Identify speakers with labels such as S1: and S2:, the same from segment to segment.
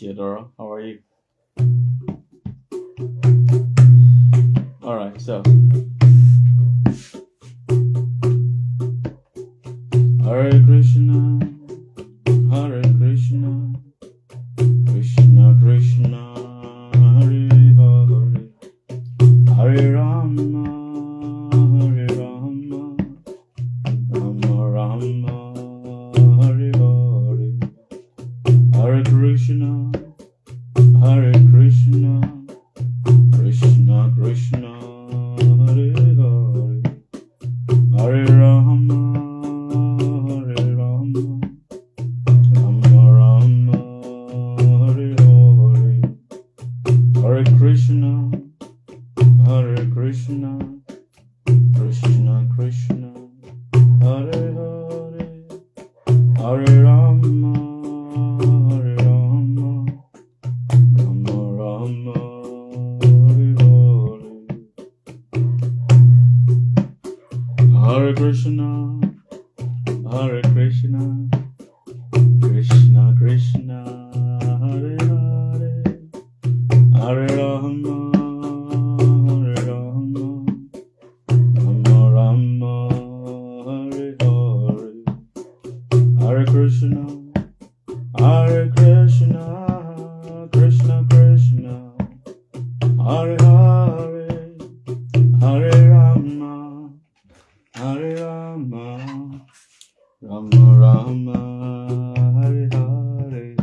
S1: Theodora. How are you? Alright, so Hare Krishna, Hare Krishna, Krishna Krishna, Hare Hare, Hare Rama, Hare Rama, Rama Rama, Hare Hare, Hare Krishna, Hare Krishna, Krishna Krishna, Hare Hare, Hare Rama, Hare Rama, Rama Rama, Hare Hare, Hare Krishna, Hare Krishna, Krishna Krishna, Hare Hare, Hare Rama, Hare Rama, Rama Rama, Hare Hare, Hare Krishna, Hare Krishna, Krishna Krishna, Hare Hare, Hare Rama, Hare Rama, Rama Rama, Hare Hare, Hare Krishna, Hare Krishna, Krishna Krishna, Hare Hare, Hare Rama, Hare Rama, Rama Rama, Hare Hare,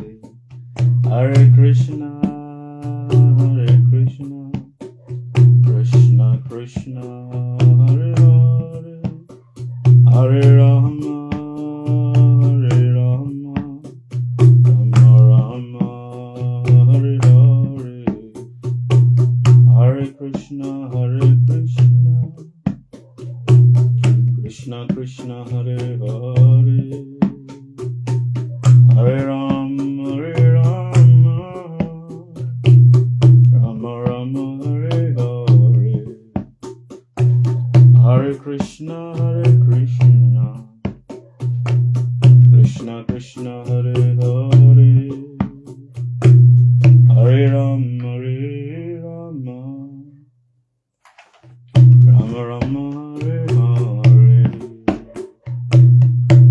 S1: Hare Krishna, Hare Krishna, Krishna Krishna, Hare Hare, Hare Rama, Hare Rama, Rama Rama, Hare Hare, Hare Krishna, Hare Krishna, Krishna Krishna, Hare Hare, Hare Rama, Hare Rama, Rama Rama, Hare Hare, Hare Krishna, Hare Krishna, Krishna Krishna, Hare Hare, Hare Rama, Hare Rama, Rama Rama, Hare Hare,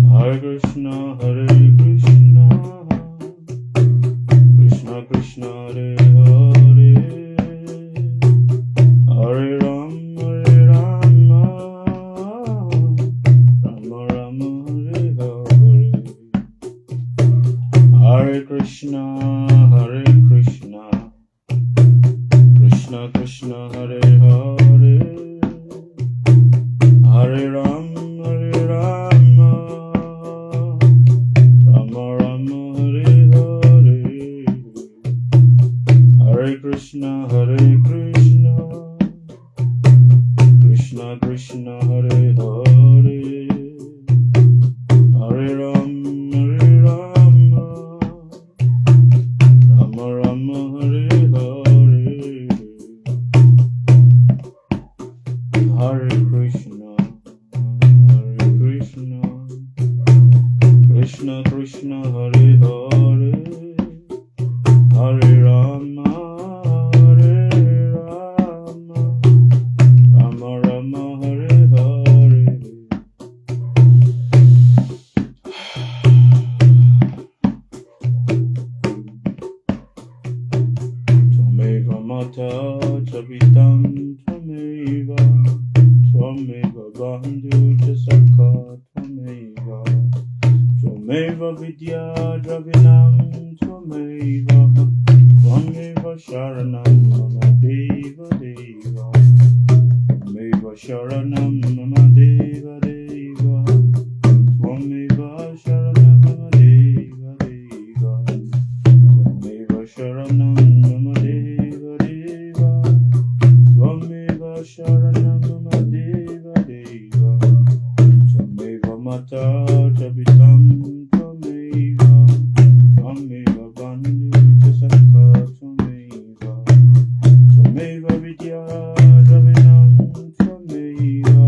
S1: Hare Krishna, Hare Krishna, Krishna Krishna, Hare Hare, Hare Rama, Hare Rama, Rama Rama, Hare Hare, Hare Krishna, Hare Krishna, Krishna Krishna, Hare Hare, Hare Rama, Hare Rama, Rama Rama, Hare Hare, Hare Krishna, Hare Krishna, Krishna Krishna, Hare Hare, Hare Rama, Hare Rama, Rama Rama, Hare Hare, Hare Krishna, Hare Krishna, Krishna Krishna, Hare Hare, Hare Rama, Hare Rama, Rama Rama, Hare Hare, Tvameva Mata Chavitam, Tvameva, Tvameva Bandhu Cha Sakha, Tvameva, Tvameva Vidya Dravinam, Tvameva, Tvameva Sharanam Mama Deva Deva, Tvameva Sharanam Mama Deva Deva, Tvameva Sharanam Mama Deva Deva, Tvameva Sharanam Mama Deva Deva, Tvameva Sharanam Mama Deva Deva, Tvameva Mata Chavitam, Tvameva, Tvameva Bandhu Cha Sakha, Tvameva, Tvameva Vidya Dravinam, Tvameva,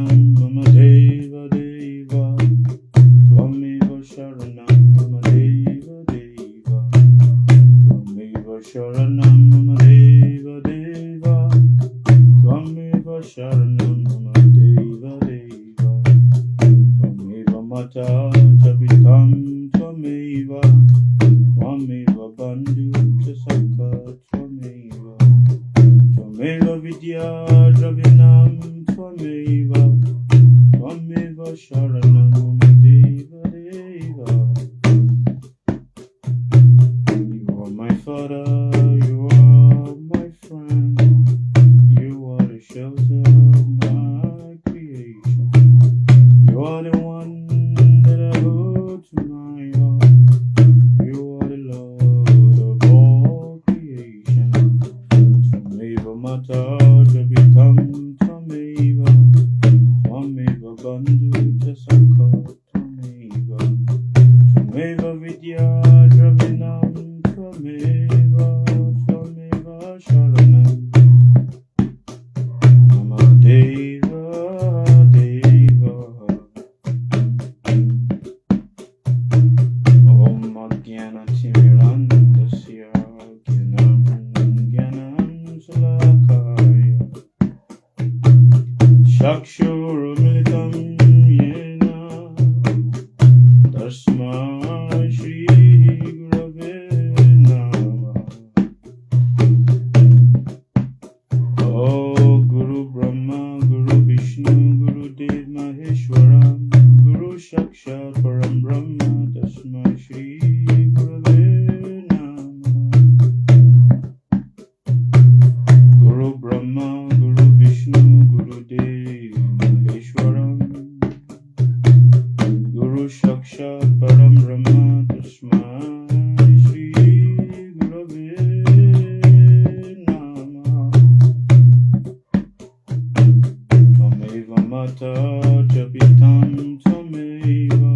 S1: Sharanam Mama Deva Deva Tvameva Sharanam Mama Deva Deva Tvameva Sharanam Mama Deva Deva Tvameva Sharanam Mama Deva Deva Tvameva Mata Japitam Tvameva Tvameva Bandhu Jasaka Tvameva Tvameva Vidya Dravinam Tvameva Tvameva Sharanam Mama Deva Deva You are my father, you are my friend, you are the shelter of my creation, you are the one that I hold to my heart, you are the Lord of all creation. Tvameva Mata Japitam Tvameva Tvameva Bandhu Jasaka Tvameva Tvameva Vidya Dravinam Tvameva Tvameva Sharanam Mama Deva Deva Om Jnana Timirandasya Jnanam Jnanam Salakaya Chakshurumilitam Yena Tasmai Shri Gurave Namah O Guru Brahma Guru Vishnu Guru Dev Maheshwaram Guru Sakshat Param Brahma Tasmai Shri Gurave Namah Guru Brahma Guru Vishnu Guru Dev Maheshwaram Guru Sakshat Param Brahma Tasmai Shri Gurave Namah Tvameva Mata Japitam Tvameva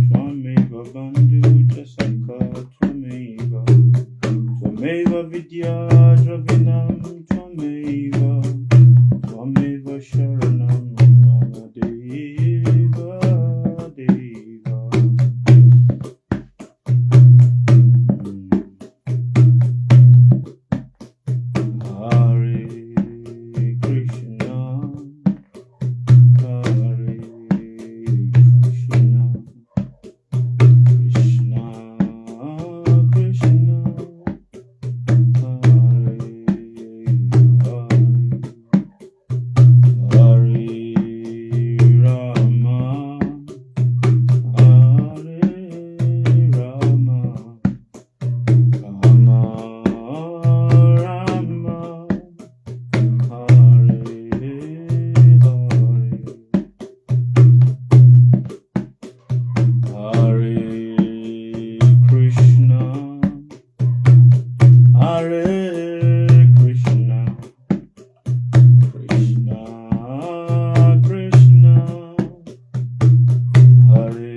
S1: Tvameva Bandhu Jasaka Tvameva Tvameva Vidya Dravinam Tvameva Tvameva Sharanam Mama Deva Deva Hare Krishna Hare Krishna Krishna Krishna Hare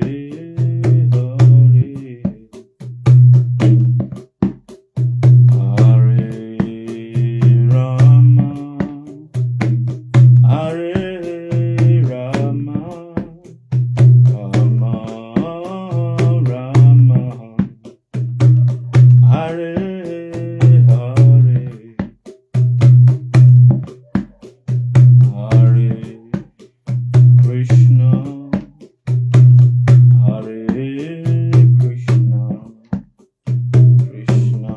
S1: Hare Hare Rama Hare Rama Rama Rama Hare Hare Hare Krishna Hare Krishna Krishna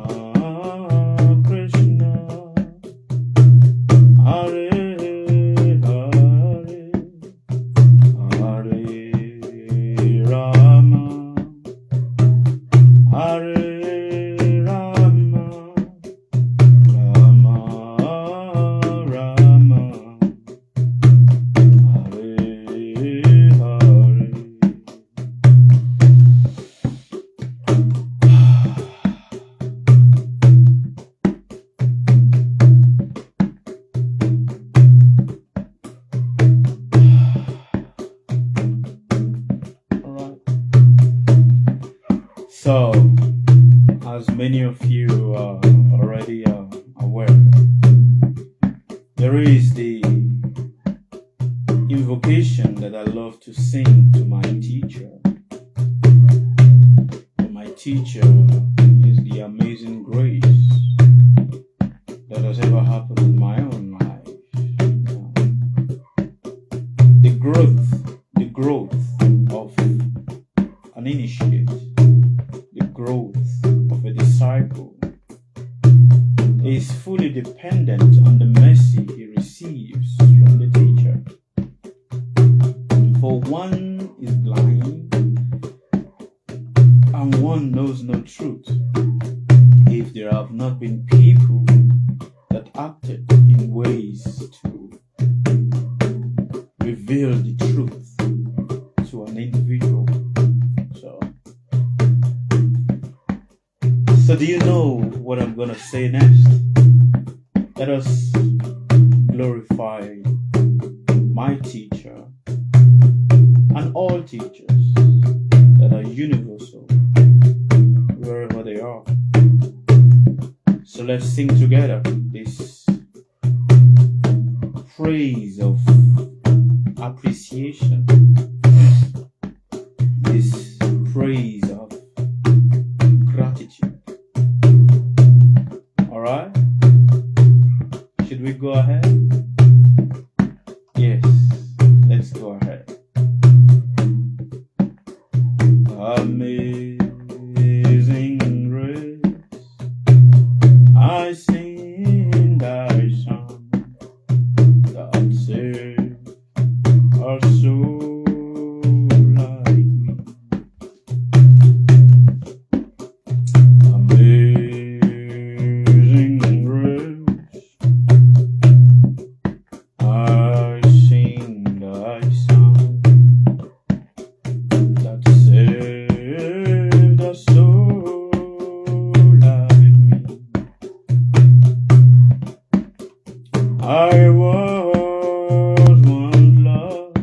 S1: Krishna Hare Hare Hare Rama Hare Rama Rama Rama Hare So, as many of you are already aware, there is the invocation occasion that I love to sing to my teacher. My teacher is the amazing grace that has ever happened in my own life. The growth of an initiate, the growth of a disciple is fully dependent on the mercy he receives from the teacher. For one is blind and one knows no truth, if there have not been people that acted in ways to reveal the truth to an individual. So do you know what I'm gonna say next? Let us glorify my teacher and all teachers that are universal wherever they are. So let's sing together this praise of appreciation, this praise of gratitude. Alright? Should we go ahead? Yes, let's go ahead. Amazing grace, I sing thy song that saved a soul like me. Amazing grace, I sing thy song that saved a soul like me. I was once lost,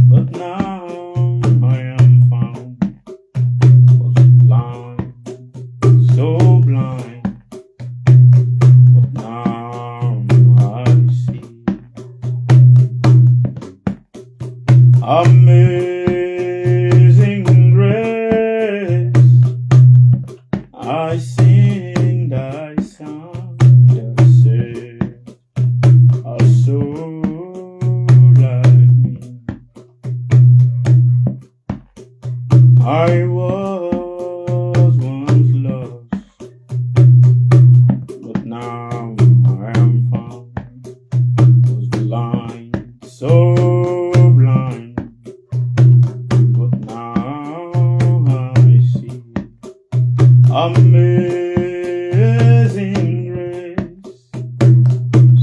S1: but now I am found. Was blind, so blind, but now I see. Amazing grace, I sing thy song that saved a soul like me. I was once lost, but now I am found. Was blind, so blind, but now I see. Amazing grace,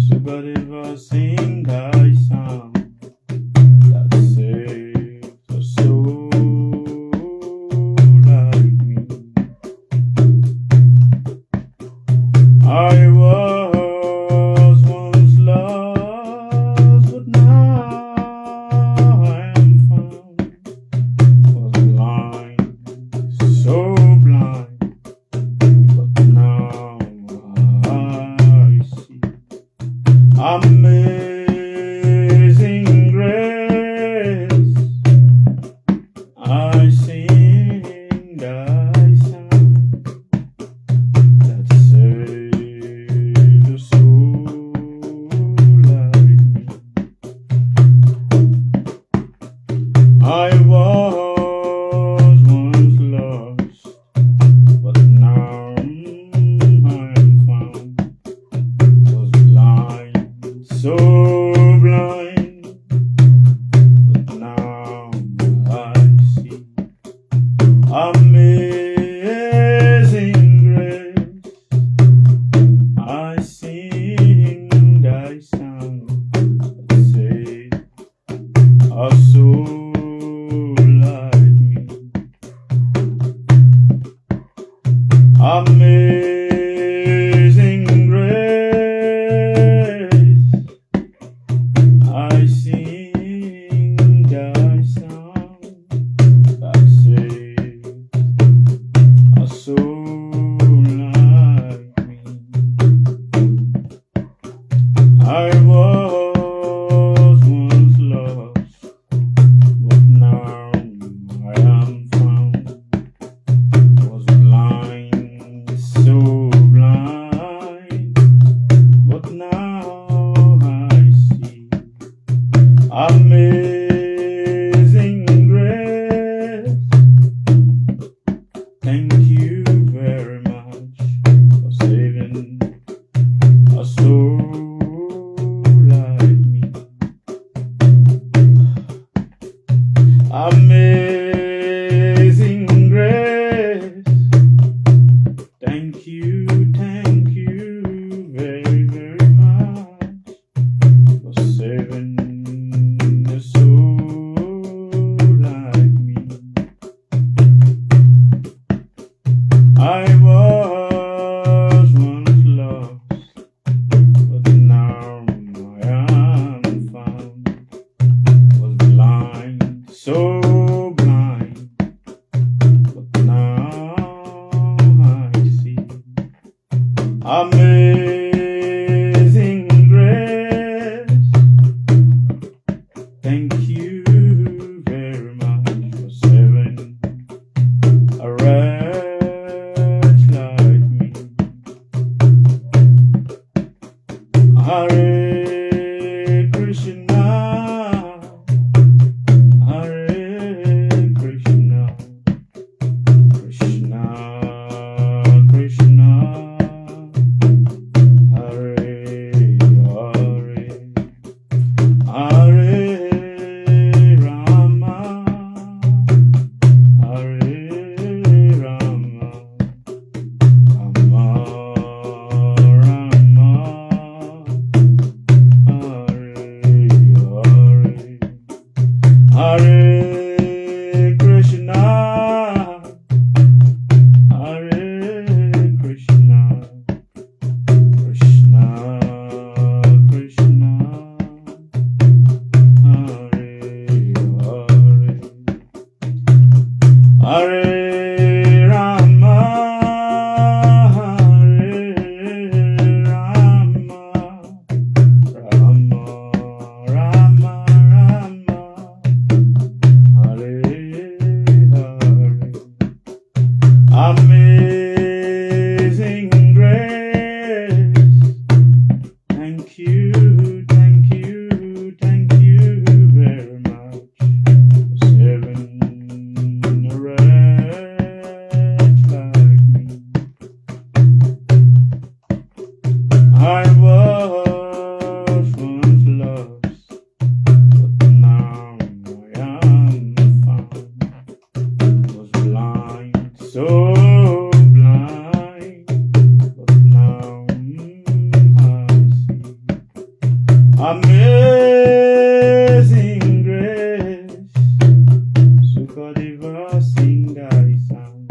S1: so God ever sing thy song that saved a soul like me. I was once lost, but now I am found. Was blind, so blind, but now I see. Amazing grace, I sing thy song that saved a soul like me. I was once lost, but now I am found. Was blind, so blind, but now I see. Amazing grace, I sing thy song that saved a soul like me. Amazing grace, I sing thy song that saved a soul like me. I was once Amazing grace, thank you very much for saving a soul like me. Amazing grace, thank you very, very much for saving a soul like me. I was once lost, but now I am found. Was blind, so blind, but now I see. Amazing grace, thank you very much for saving a wretch like me. Hare Krishna, Hare Krishna, Krishna Krishna, Hare Hare, Hare Rama, Hare Rama, Rama Rama, Hare Hare, Hare Krishna, Hare Krishna, Krishna Krishna, Hare Hare, Hare Rama, Hare Rama, Rama Rama Rama, Hare Hare. Amazing grace, thank you very much for saving a wretch like me. I was once lost, but now I am found. Was blind, so blind, but now I see. Amazing grace, Sukadeva Singai sound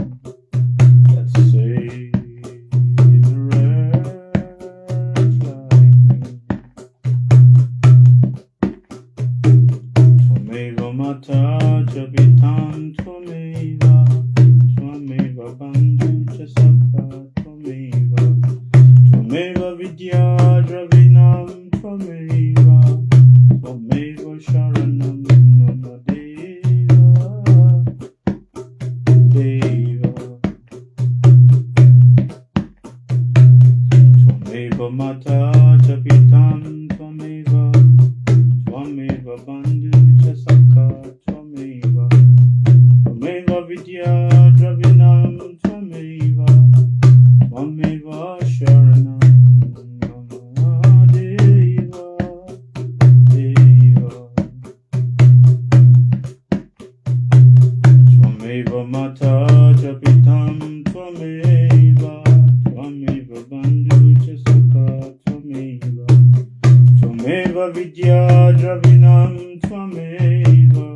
S1: that saved a wretch like me. Tvameva Mata Japitam Tvameva, Tvameva Bandhu Chasaka Tvameva, Tvameva Vidya Dravinam Tvameva, Tvameva Sharanam Mama Deva. Tvameva Mata Japitam Tvameva, Tvameva Bandhu Chasaka Tvameva, Tvameva Vidya Dravinam Tvameva, Tvameva Sharanam Mama Deva. Tvameva Mata Japitam Tvameva, Tvameva Bandhu Chasaka Tvameva, Tvameva Vidya Dravinam Tvameva,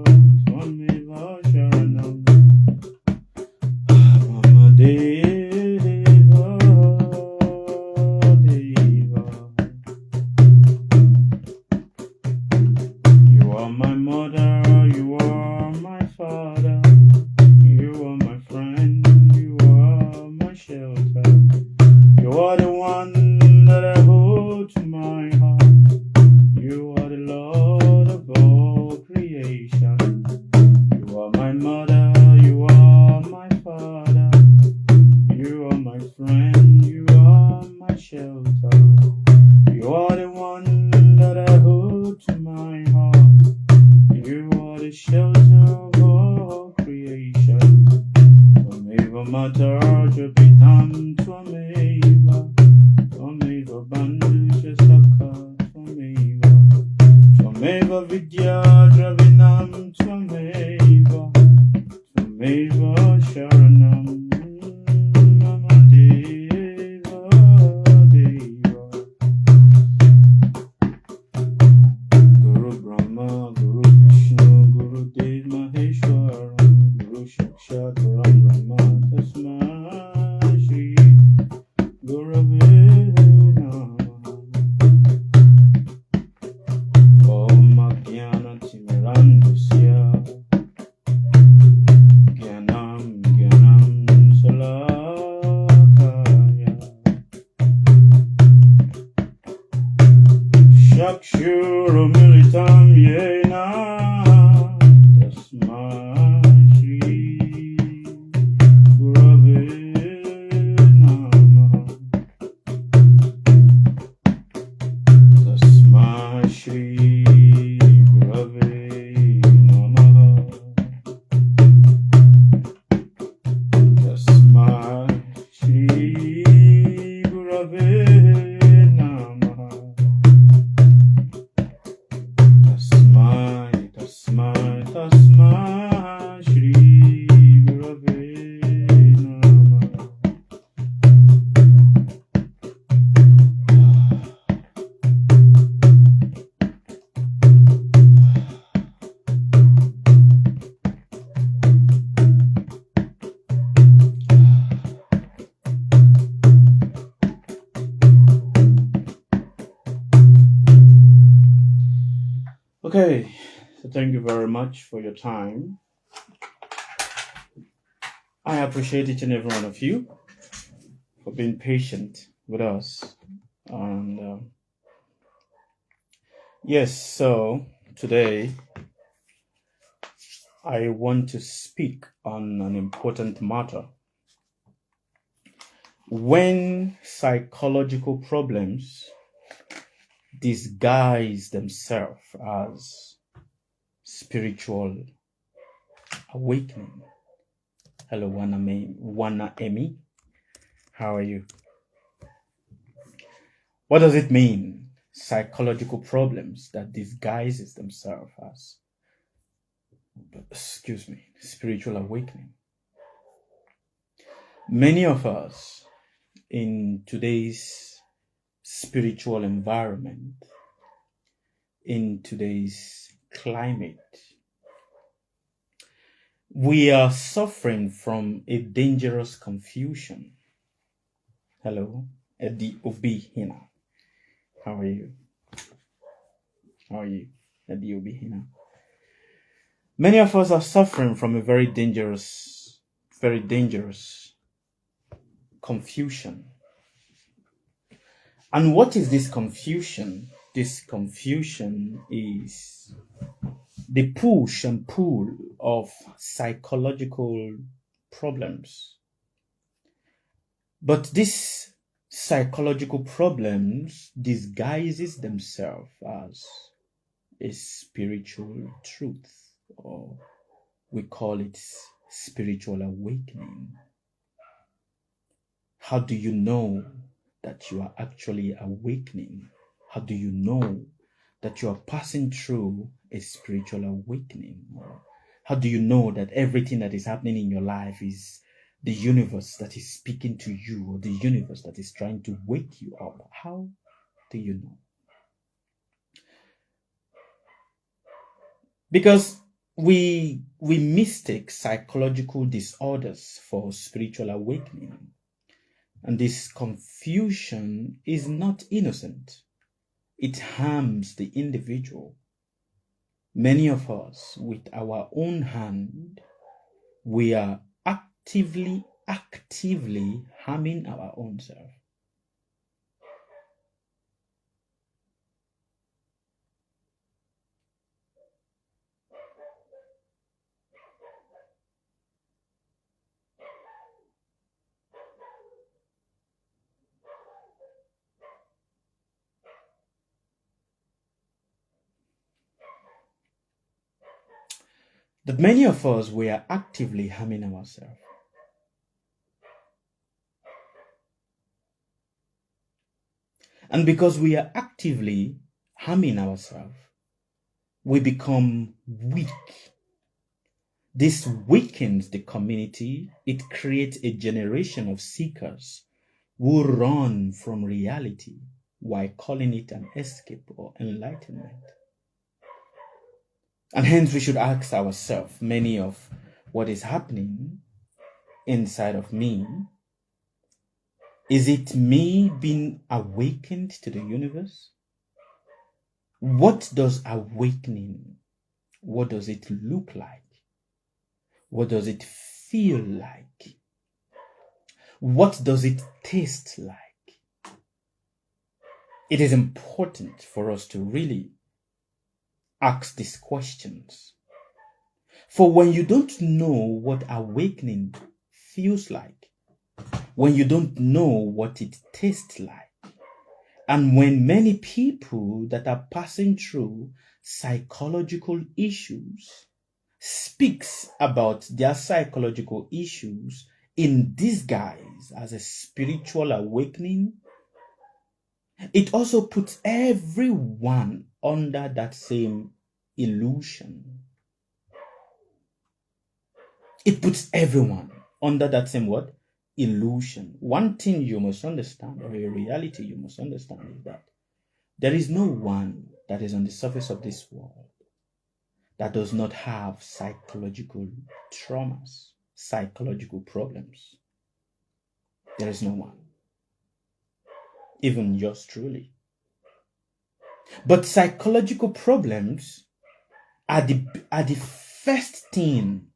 S1: Mataraja Pitam Twameva, Twameva Bandhu Saka Twameva, Twameva Vidya Dravinam Twameva, Twameva Sharanam Mama Deva Deva. Guru Brahma, Guru Vishnu, Guru Dev Maheshwaram, Guru Sakshat Ram Brahma Tasmai Shri Gurave Namaha. Om Ajnana Timirandasya Gyanam Gyanam Salakaya Chakshurumilitam Yena Tasmai Shri Gurave Namaha. Tasmai Shri Gurave Namaha. Tasmai Shri Gurave Namaha. Tasmai Shri Gurave Namaha. Okay, so thank you very much for your time. I appreciate each and every one of you for being patient with us. And yes, so today I want to speak on an important matter. When psychological problems disguise themselves as spiritual awakening. Hello, Wana Emi. How are you? What does it mean? Psychological problems that disguises themselves as, spiritual awakening. Many of us in today's spiritual environment, in today's climate, we are suffering from a dangerous confusion. Hello, Eddie Obi Hina. How are you? How are you, Eddie Obi Hina? Many of us are suffering from a very dangerous confusion. And what is this confusion? This confusion is the push and pull of psychological problems. But these psychological problems disguises themselves as a spiritual truth, or we call it spiritual awakening. How do you know that you are actually awakening? How do you know that you are passing through a spiritual awakening? Or how do you know that everything that is happening in your life is the universe that is speaking to you, or the universe that is trying to wake you up? How do you know? Because we mistake psychological disorders for spiritual awakening. And this confusion is not innocent. It harms the individual. Many of us, with our own hand, we are actively harming our own self. That many of us, we are actively harming ourselves. And because we are actively harming ourselves, we become weak. This weakens the community. It creates a generation of seekers who run from reality while calling it an escape or enlightenment. And hence we should ask ourselves many of what is happening inside of me. Is it me being awakened to the universe? What does awakening, what does it look like? What does it feel like? What does it taste like? It is important for us to really ask these questions. For when you don't know what awakening feels like, when you don't know what it tastes like, and when many people that are passing through psychological issues speaks about their psychological issues in disguise as a spiritual awakening, it also puts everyone under that same illusion. It puts everyone under that same what? Illusion. One thing you must understand, or a reality you must understand, is that there is no one that is on the surface of this world that does not have psychological traumas, psychological problems. There is no one. Even yours truly. But psychological problems are the first thing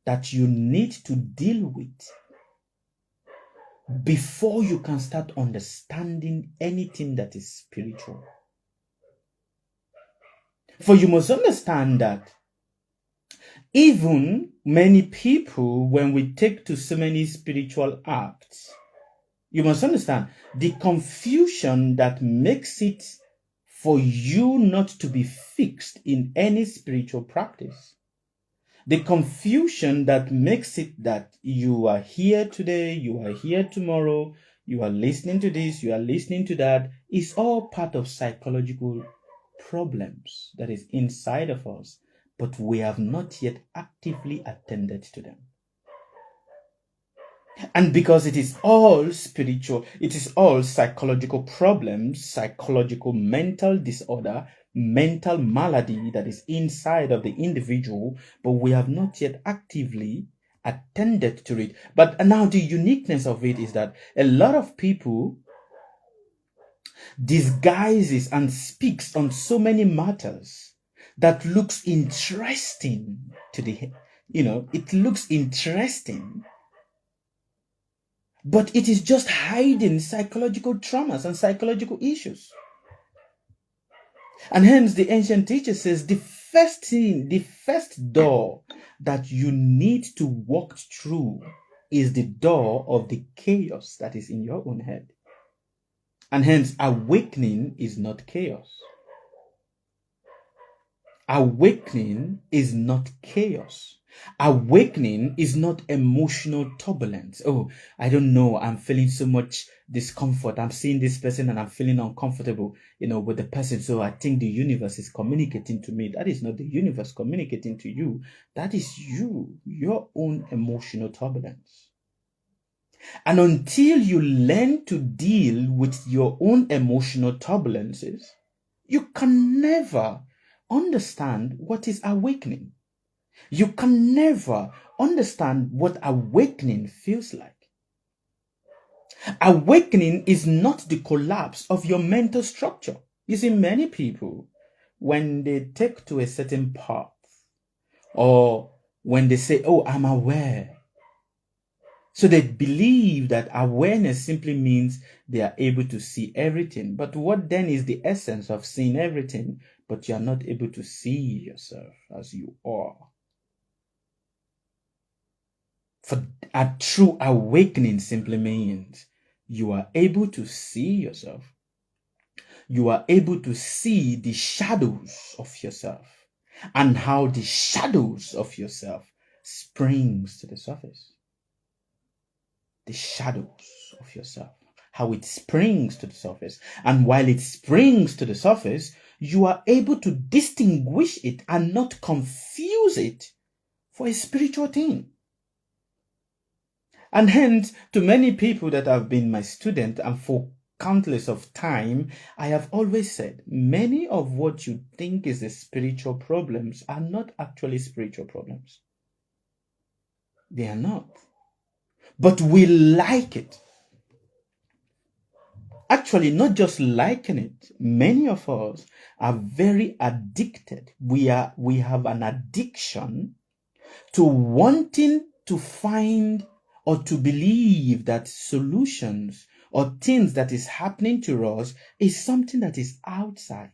S1: that you need to deal with before you can start understanding anything that is spiritual. For you must understand that even many people, when we take to so many spiritual acts, you must understand the confusion that makes it for you not to be fixed in any spiritual practice. The confusion that makes it that you are here today, you are here tomorrow, you are listening to this, you are listening to that, is all part of psychological problems that is inside of us, but we have not yet actively attended to them. And because it is all spiritual, it is all psychological problems, psychological mental disorder, mental malady that is inside of the individual, but we have not yet actively attended to it. But now the uniqueness of it is that a lot of people disguises and speaks on so many matters that looks interesting to the, it looks interesting, but it is just hiding psychological traumas and psychological issues. And hence the ancient teacher says the first thing, the first door that you need to walk through is the door of the chaos that is in your own head. And hence awakening is not chaos. Awakening is not chaos. Awakening is not emotional turbulence. Oh, I don't know. I'm feeling so much discomfort. I'm seeing this person and I'm feeling uncomfortable, with the person. So I think the universe is communicating to me. That is not the universe communicating to you. That is you, your own emotional turbulence. And until you learn to deal with your own emotional turbulences, you can never understand what is awakening. You can never understand what awakening feels like. Awakening is not the collapse of your mental structure. You see, many people, when they take to a certain path, or when they say, oh, I'm aware, so they believe that awareness simply means they are able to see everything. But what then is the essence of seeing everything, but you are not able to see yourself as you are? For a true awakening simply means you are able to see yourself. You are able to see the shadows of yourself and how the shadows of yourself springs to the surface. The shadows of yourself. how it springs to the surface. And while it springs to the surface, you are able to distinguish it and not confuse it for a spiritual thing. And hence, to many people that have been my student and for countless of time, I have always said, many of what you think is the spiritual problems are not actually spiritual problems. They are not. But we like it. Actually, not just liking it. Many of us are very addicted. We have an addiction to wanting to find or to believe that solutions or things that is happening to us is something that is outside.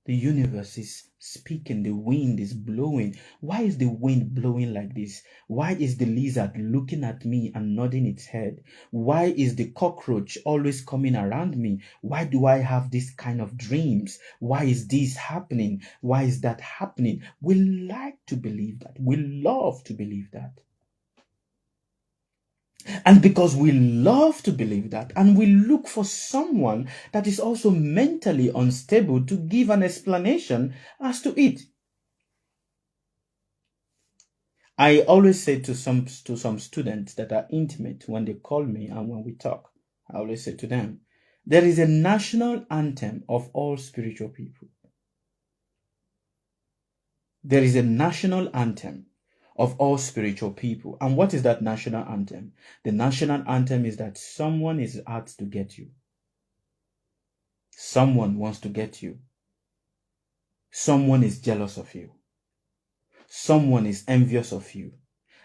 S1: The universe is speaking, the wind is blowing. Why is the wind blowing like this? Why is the lizard looking at me and nodding its head? Why is the cockroach always coming around me? Why do I have this kind of dreams? Why is this happening? Why is that happening? We like to believe that. We love to believe that. And because we love to believe that, and we look for someone that is also mentally unstable to give an explanation as to it. I always say to some students that are intimate when they call me and when we talk, I always say to them, there is a national anthem of all spiritual people. There is a national anthem of all spiritual people. And what is that national anthem? The national anthem is that someone is out to get you. Someone wants to get you. Someone is jealous of you. Someone is envious of you.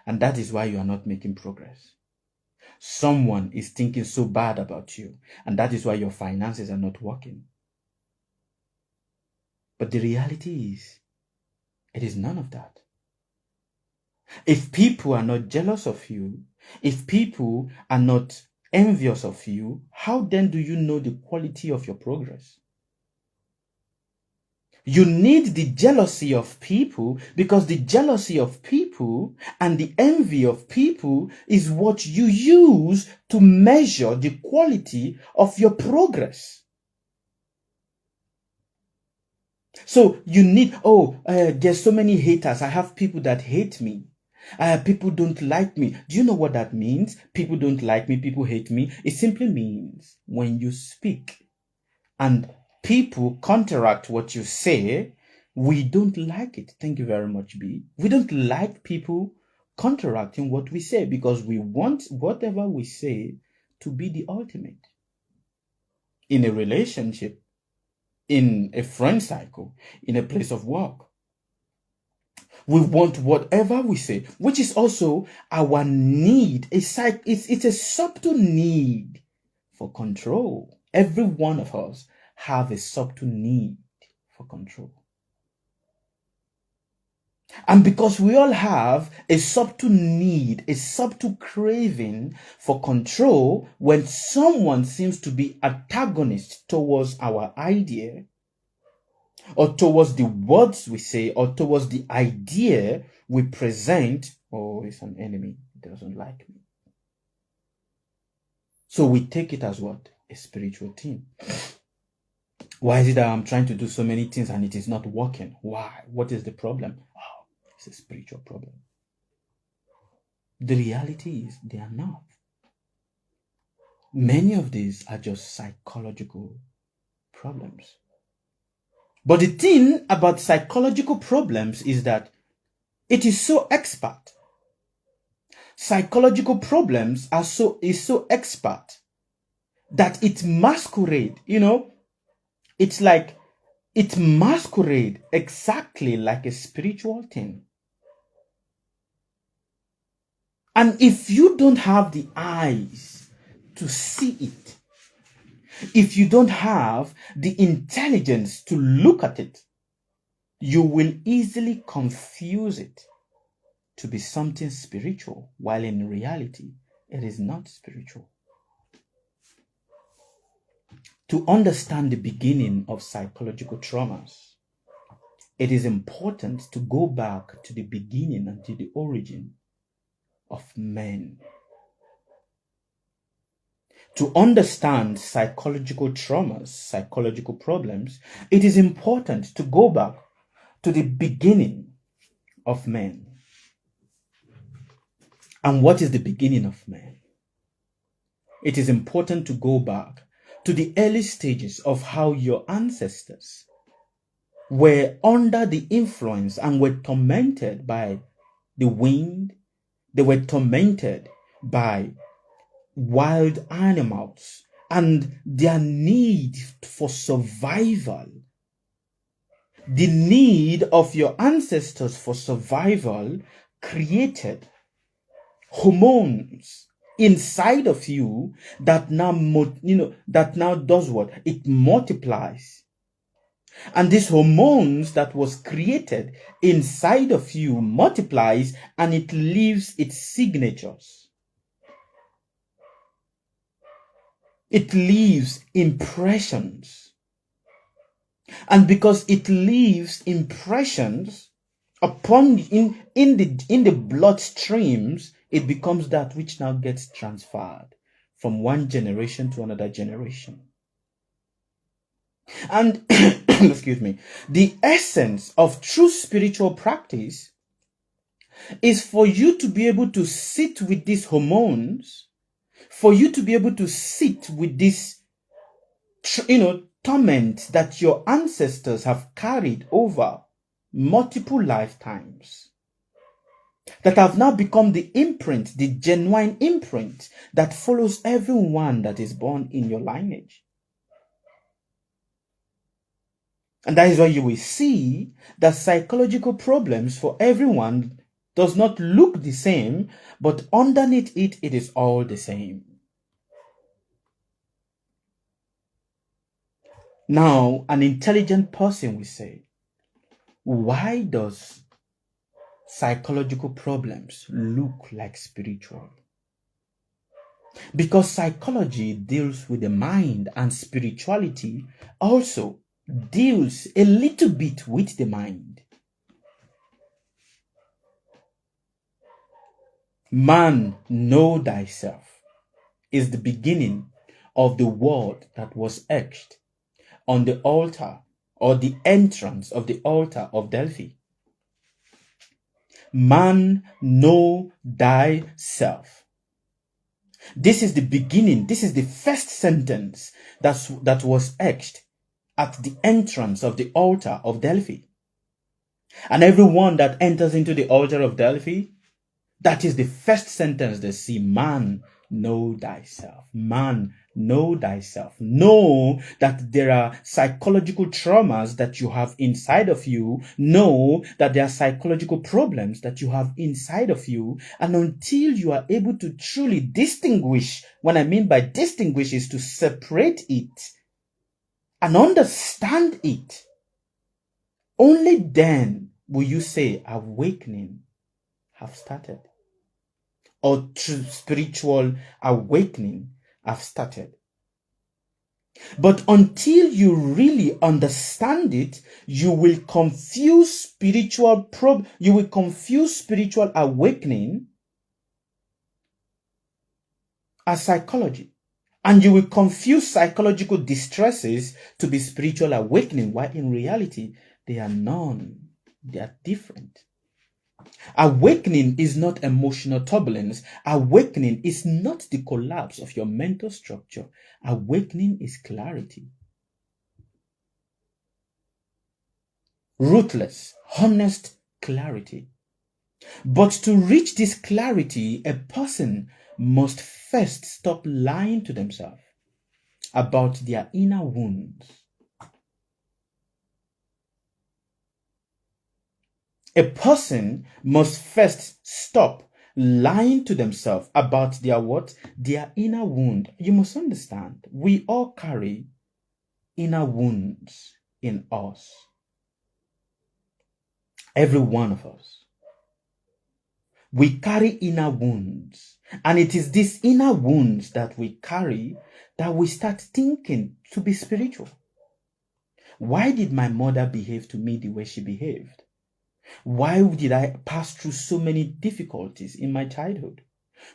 S1: And that is why you are not making progress. Someone is thinking so bad about you. And that is why your finances are not working. But the reality is, it is none of that. If people are not jealous of you, if people are not envious of you, how then do you know the quality of your progress? You need the jealousy of people, because the jealousy of people and the envy of people is what you use to measure the quality of your progress. So you need, there's so many haters. I have people that hate me. People don't like me. Do you know what that means? People don't like me, people hate me. It simply means when you speak and people counteract what you say, we don't like it. Thank you very much, B. We don't like people counteracting what we say because we want whatever we say to be the ultimate. In a relationship, in a friend cycle, in a place of work. We want whatever we say, which is also our need. It's a subtle need for control. Every one of us have a subtle need for control. And because we all have a subtle need, a subtle craving for control, when someone seems to be antagonist towards our idea, or towards the words we say, or towards the idea we present, it's an enemy, it doesn't like me. So we take it as what? A spiritual thing. Why is it that I'm trying to do so many things and it is not working? Why? What is the problem? It's a spiritual problem. The reality is they are not. Many of these are just psychological problems. But the thing about psychological problems is that it is so expert. Psychological problems is so expert that it masquerade, it's like it masquerade exactly like a spiritual thing. And if you don't have the eyes to see it, if you don't have the intelligence to look at it, you will easily confuse it to be something spiritual, while in reality, it is not spiritual. To understand the beginning of psychological traumas, it is important to go back to the beginning and to the origin of men. To understand psychological traumas, psychological problems, it is important to go back to the beginning of man. And what is the beginning of man? It is important to go back to the early stages of how your ancestors were under the influence and were tormented by the wind. They were tormented by wild animals and their need for survival. The need of your ancestors for survival created hormones inside of you that now does what? It multiplies. And these hormones that was created inside of you multiplies and it leaves its signatures. It leaves impressions. And because it leaves impressions upon in the bloodstreams, it becomes that which now gets transferred from one generation to another generation. And excuse me, the essence of true spiritual practice is for you to be able to sit with these hormones, for you to be able to sit with this, torment that your ancestors have carried over multiple lifetimes, that have now become the imprint, the genuine imprint that follows everyone that is born in your lineage. And that is why you will see that psychological problems for everyone does not look the same, but underneath it, it is all the same. Now, an intelligent person will say, why does psychological problems look like spiritual? Because psychology deals with the mind and spirituality also deals a little bit with the mind. Man, know thyself is the beginning of the word that was etched on the altar or the entrance of the altar of Delphi. Man, know thyself. This is the beginning. This is the first sentence that was etched at the entrance of the altar of Delphi. And everyone that enters into the altar of Delphi, that is the first sentence they see. Man, know thyself. Man, know thyself. Know that there are psychological traumas that you have inside of you. Know that there are psychological problems that you have inside of you. And until you are able to truly distinguish, what I mean by distinguish is to separate it and understand it, only then will you say awakening have started, or true spiritual awakening have started. But until you really understand it, you will confuse spiritual awakening as psychology. And you will confuse psychological distresses to be spiritual awakening, while in reality, they are none. They are different. Awakening is not emotional turbulence. Awakening is not the collapse of your mental structure. Awakening is clarity. Ruthless, honest clarity. But to reach this clarity, a person must first stop lying to themselves about their inner wounds. A person must first stop lying to themselves about their what? Their inner wound. You must understand, we all carry inner wounds in us. Every one of us. We carry inner wounds. And it is these inner wounds that we carry that we start thinking to be spiritual. Why did my mother behave to me the way she behaved? Why did I pass through so many difficulties in my childhood?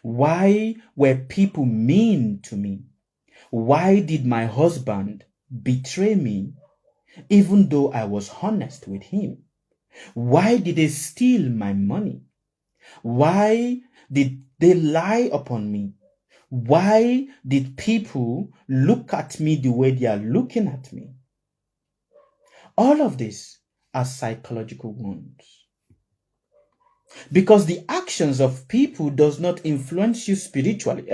S1: Why were people mean to me? Why did my husband betray me even though I was honest with him? Why did they steal my money? Why did they lie upon me? Why did people look at me the way they are looking at me? All of this are psychological wounds. Because the actions of people does not influence you spiritually.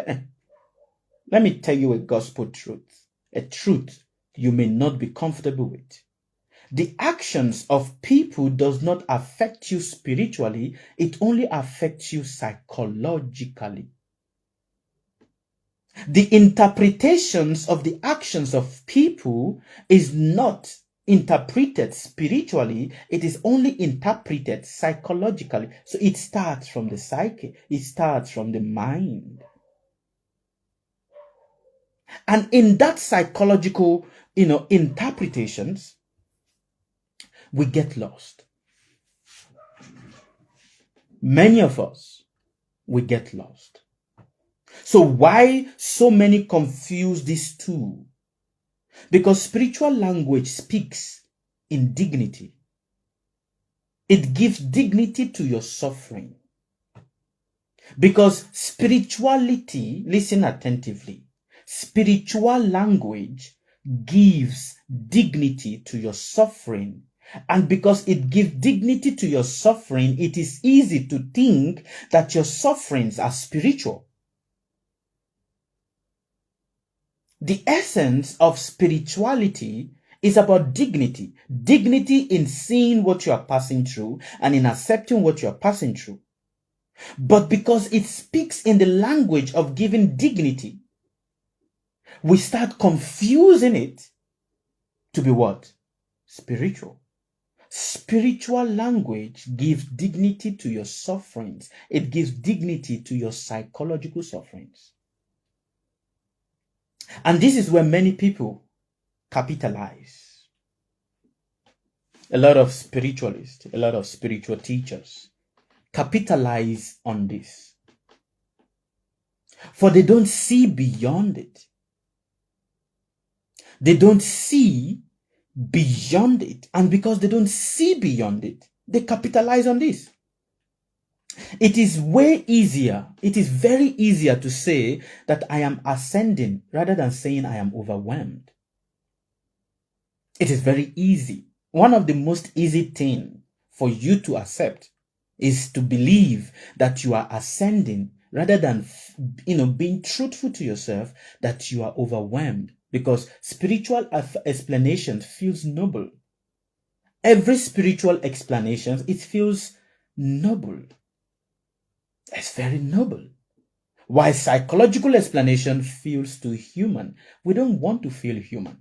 S1: Let me tell you a gospel truth, a truth you may not be comfortable with. The actions of people does not affect you spiritually, it only affects you psychologically. The interpretations of the actions of people is not interpreted spiritually, it is only interpreted psychologically. So it starts from the psyche, it starts from the mind. And in that psychological, interpretations, we get lost. Many of us, we get lost. So why so many confuse these two? Because spiritual language speaks in dignity. It gives dignity to your suffering. Because spirituality, listen attentively, spiritual language gives dignity to your suffering. And because it gives dignity to your suffering, it is easy to think that your sufferings are spiritual. The essence of spirituality is about dignity. Dignity in seeing what you are passing through and in accepting what you are passing through. But because it speaks in the language of giving dignity, we start confusing it to be what? Spiritual. Spiritual language gives dignity to your sufferings. It gives dignity to your psychological sufferings. And this is where many people capitalize. A lot of spiritualists, a lot of spiritual teachers capitalize on this. For they don't see beyond it. They don't see beyond it. And because they don't see beyond it, they capitalize on this. It is way easier, it is very easier to say that I am ascending rather than saying I am overwhelmed. It is very easy. One of the most easy things for you to accept is to believe that you are ascending rather than, being truthful to yourself that you are overwhelmed, because spiritual explanation feels noble. Every spiritual explanation, it feels noble. It's very noble. While psychological explanation feels too human. We don't want to feel human.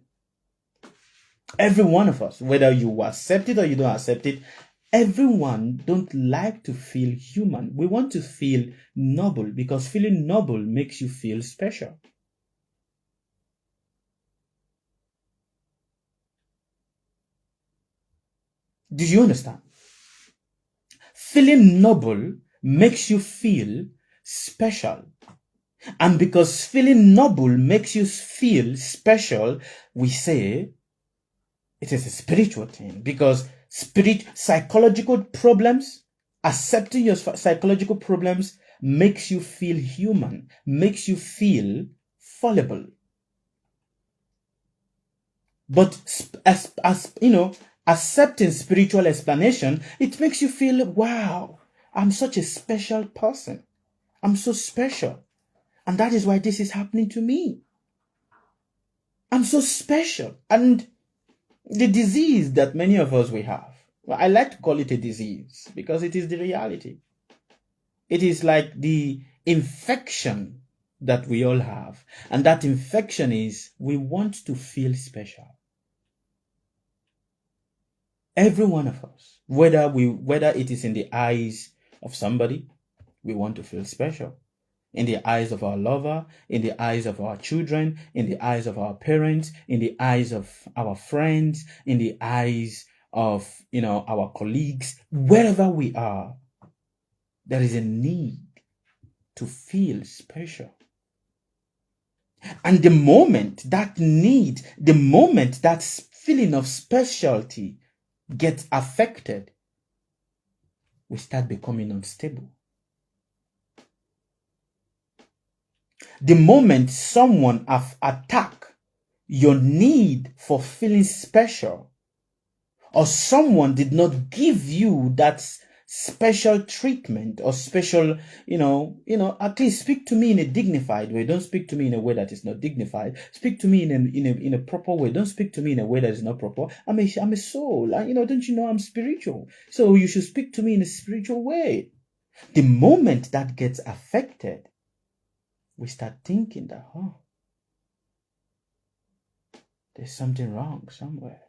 S1: Every one of us, whether you accept it or you don't accept it, everyone don't like to feel human. We want to feel noble, because feeling noble makes you feel special. Do you understand? Feeling noble makes you feel special. And because feeling noble makes you feel special, we say it is a spiritual thing. Because psychological problems, accepting your psychological problems makes you feel human, makes you feel fallible. But as accepting spiritual explanation, it makes you feel, wow, I'm such a special person. I'm so special. And that is why this is happening to me. I'm so special. And the disease that many of us we have, well, I like to call it a disease because it is the reality. It is like the infection that we all have. And that infection is we want to feel special. Every one of us, whether it is in the eyes of somebody, we want to feel special. In the eyes of our lover, in the eyes of our children, in the eyes of our parents, in the eyes of our friends, in the eyes of, our colleagues, wherever we are, there is a need to feel special. And the moment that need, the moment that feeling of specialty gets affected, we start becoming unstable. The moment someone attack your need for feeling special, or someone did not give you that special treatment or special, at least speak to me in a dignified way. Don't speak to me in a way that is not dignified. Speak to me in a proper way. Don't speak to me in a way that is not proper. I'm a soul. Don't you know I'm spiritual? So you should speak to me in a spiritual way. The moment that gets affected, we start thinking that, there's something wrong somewhere.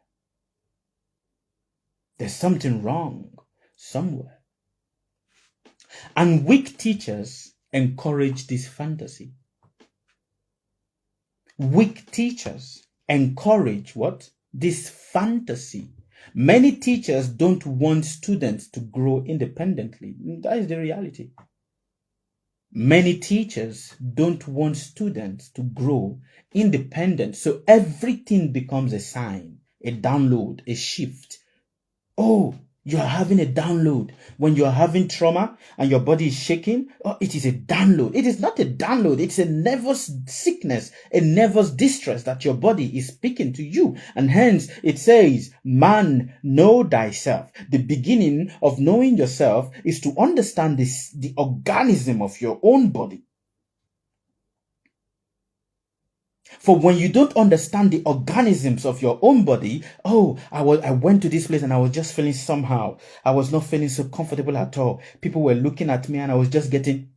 S1: There's something wrong somewhere. And weak teachers encourage this fantasy. Weak teachers encourage what? This fantasy. Many teachers don't want students to grow independently. That is the reality. Many teachers don't want students to grow independent. So everything becomes a sign, a download, a shift. Oh, you are having a download. When you are having trauma and your body is shaking, it is a download. It is not a download. It's a nervous sickness, a nervous distress that your body is speaking to you. And hence it says, man, know thyself. The beginning of knowing yourself is to understand the organism of your own body. For when you don't understand the organisms of your own body, I went to this place and I was just feeling somehow. I was not feeling so comfortable at all. People were looking at me and I was just getting,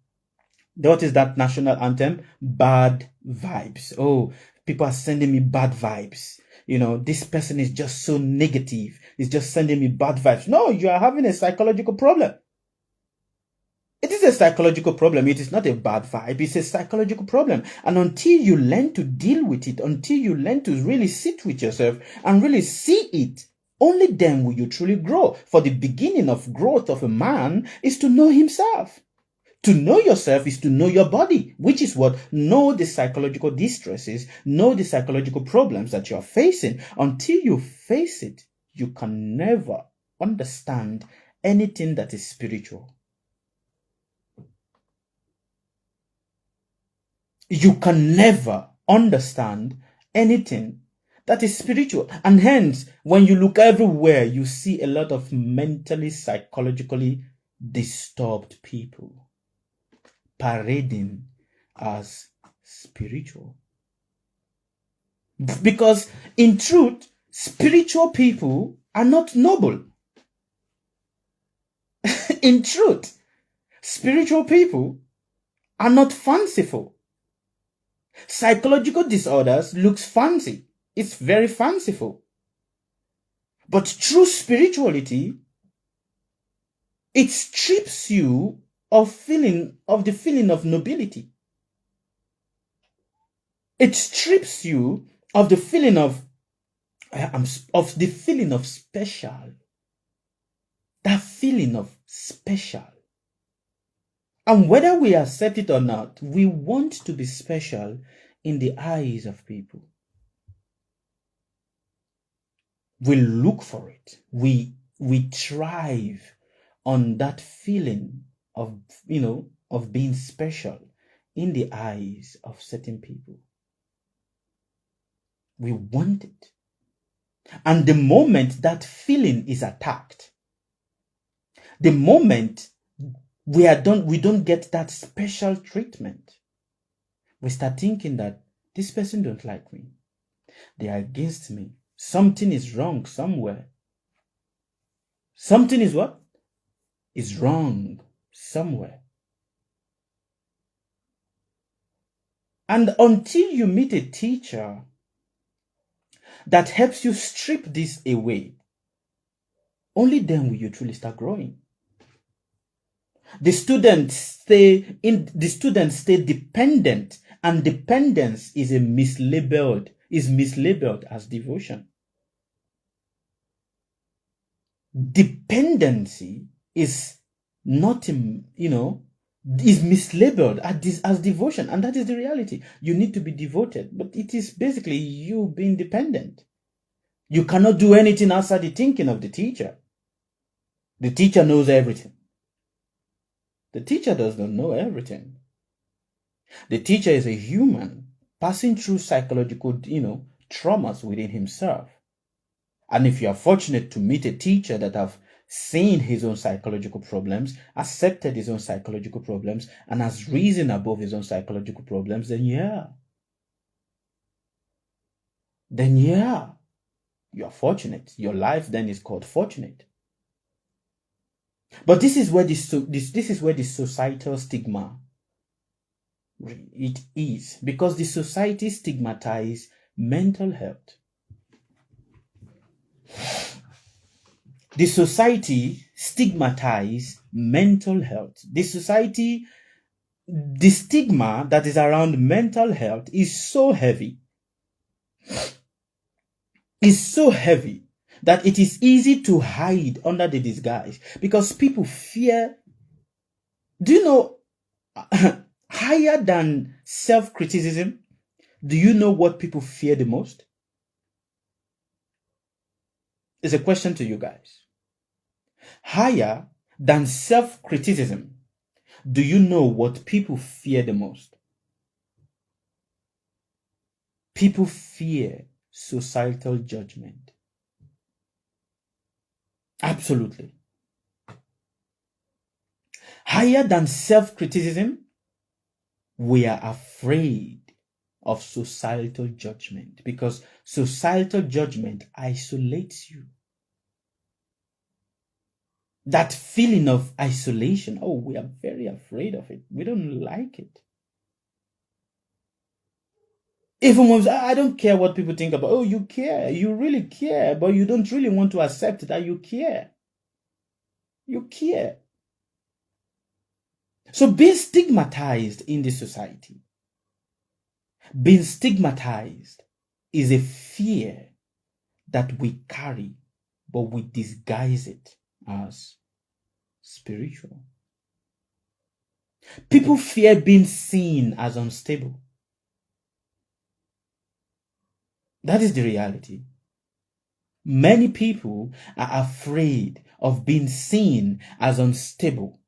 S1: what is that national anthem? Bad vibes. Oh, people are sending me bad vibes. This person is just so negative. He's just sending me bad vibes. No, you are having a psychological problem. It is a psychological problem. It is not a bad vibe. It's a psychological problem. And until you learn to deal with it, until you learn to really sit with yourself and really see it, only then will you truly grow. For the beginning of growth of a man is to know himself. To know yourself is to know your body, which is what? Know the psychological distresses, know the psychological problems that you're facing. Until you face it, you can never understand anything that is spiritual. You can never understand anything that is spiritual. And hence, when you look everywhere, you see a lot of mentally, psychologically disturbed people parading as spiritual. Because in truth, spiritual people are not noble. In truth, spiritual people are not fanciful. Psychological disorders looks fancy. It's very fanciful. But true spirituality, it strips you of the feeling of nobility. It strips you of the feeling of special. That feeling of special. And whether we accept it or not, we want to be special in the eyes of people. We look for it. We thrive on that feeling of being special in the eyes of certain people. We want it. And the moment that feeling is attacked, the moment we don't get that special treatment, we start thinking that this person don't like me. They are against me. Something is wrong somewhere. Something is what? Is wrong somewhere. And until you meet a teacher that helps you strip this away, only then will you truly start growing. The students stay dependent, and dependence is mislabeled as devotion. Dependency is not, is mislabeled as devotion, and that is the reality. You need to be devoted, but it is basically you being dependent. You cannot do anything outside the thinking of the teacher. The teacher knows everything. The teacher does not know everything. The teacher is a human passing through psychological, traumas within himself. And if you are fortunate to meet a teacher that have seen his own psychological problems, accepted his own psychological problems, and has risen above his own psychological problems, then yeah, you are fortunate. Your life then is called fortunate. But this is where this is where the societal stigma it is, because the society stigmatizes mental health. The society stigmatizes mental health. The stigma that is around mental health is so heavy. That it is easy to hide under the disguise, because people fear. Do you know, higher than self-criticism, do you know what people fear the most? It's a question to you guys. Higher than self-criticism, do you know what people fear the most? People fear societal judgment. Absolutely. Higher than self-criticism, we are afraid of societal judgment, because societal judgment isolates you. That feeling of isolation, we are very afraid of it. We don't like it. Even when I don't care what people think about, you care, you really care, but you don't really want to accept that you care. You care. So being stigmatized in this society, being stigmatized is a fear that we carry, but we disguise it as spiritual. People fear being seen as unstable. That is the reality. Many people are afraid of being seen as unstable.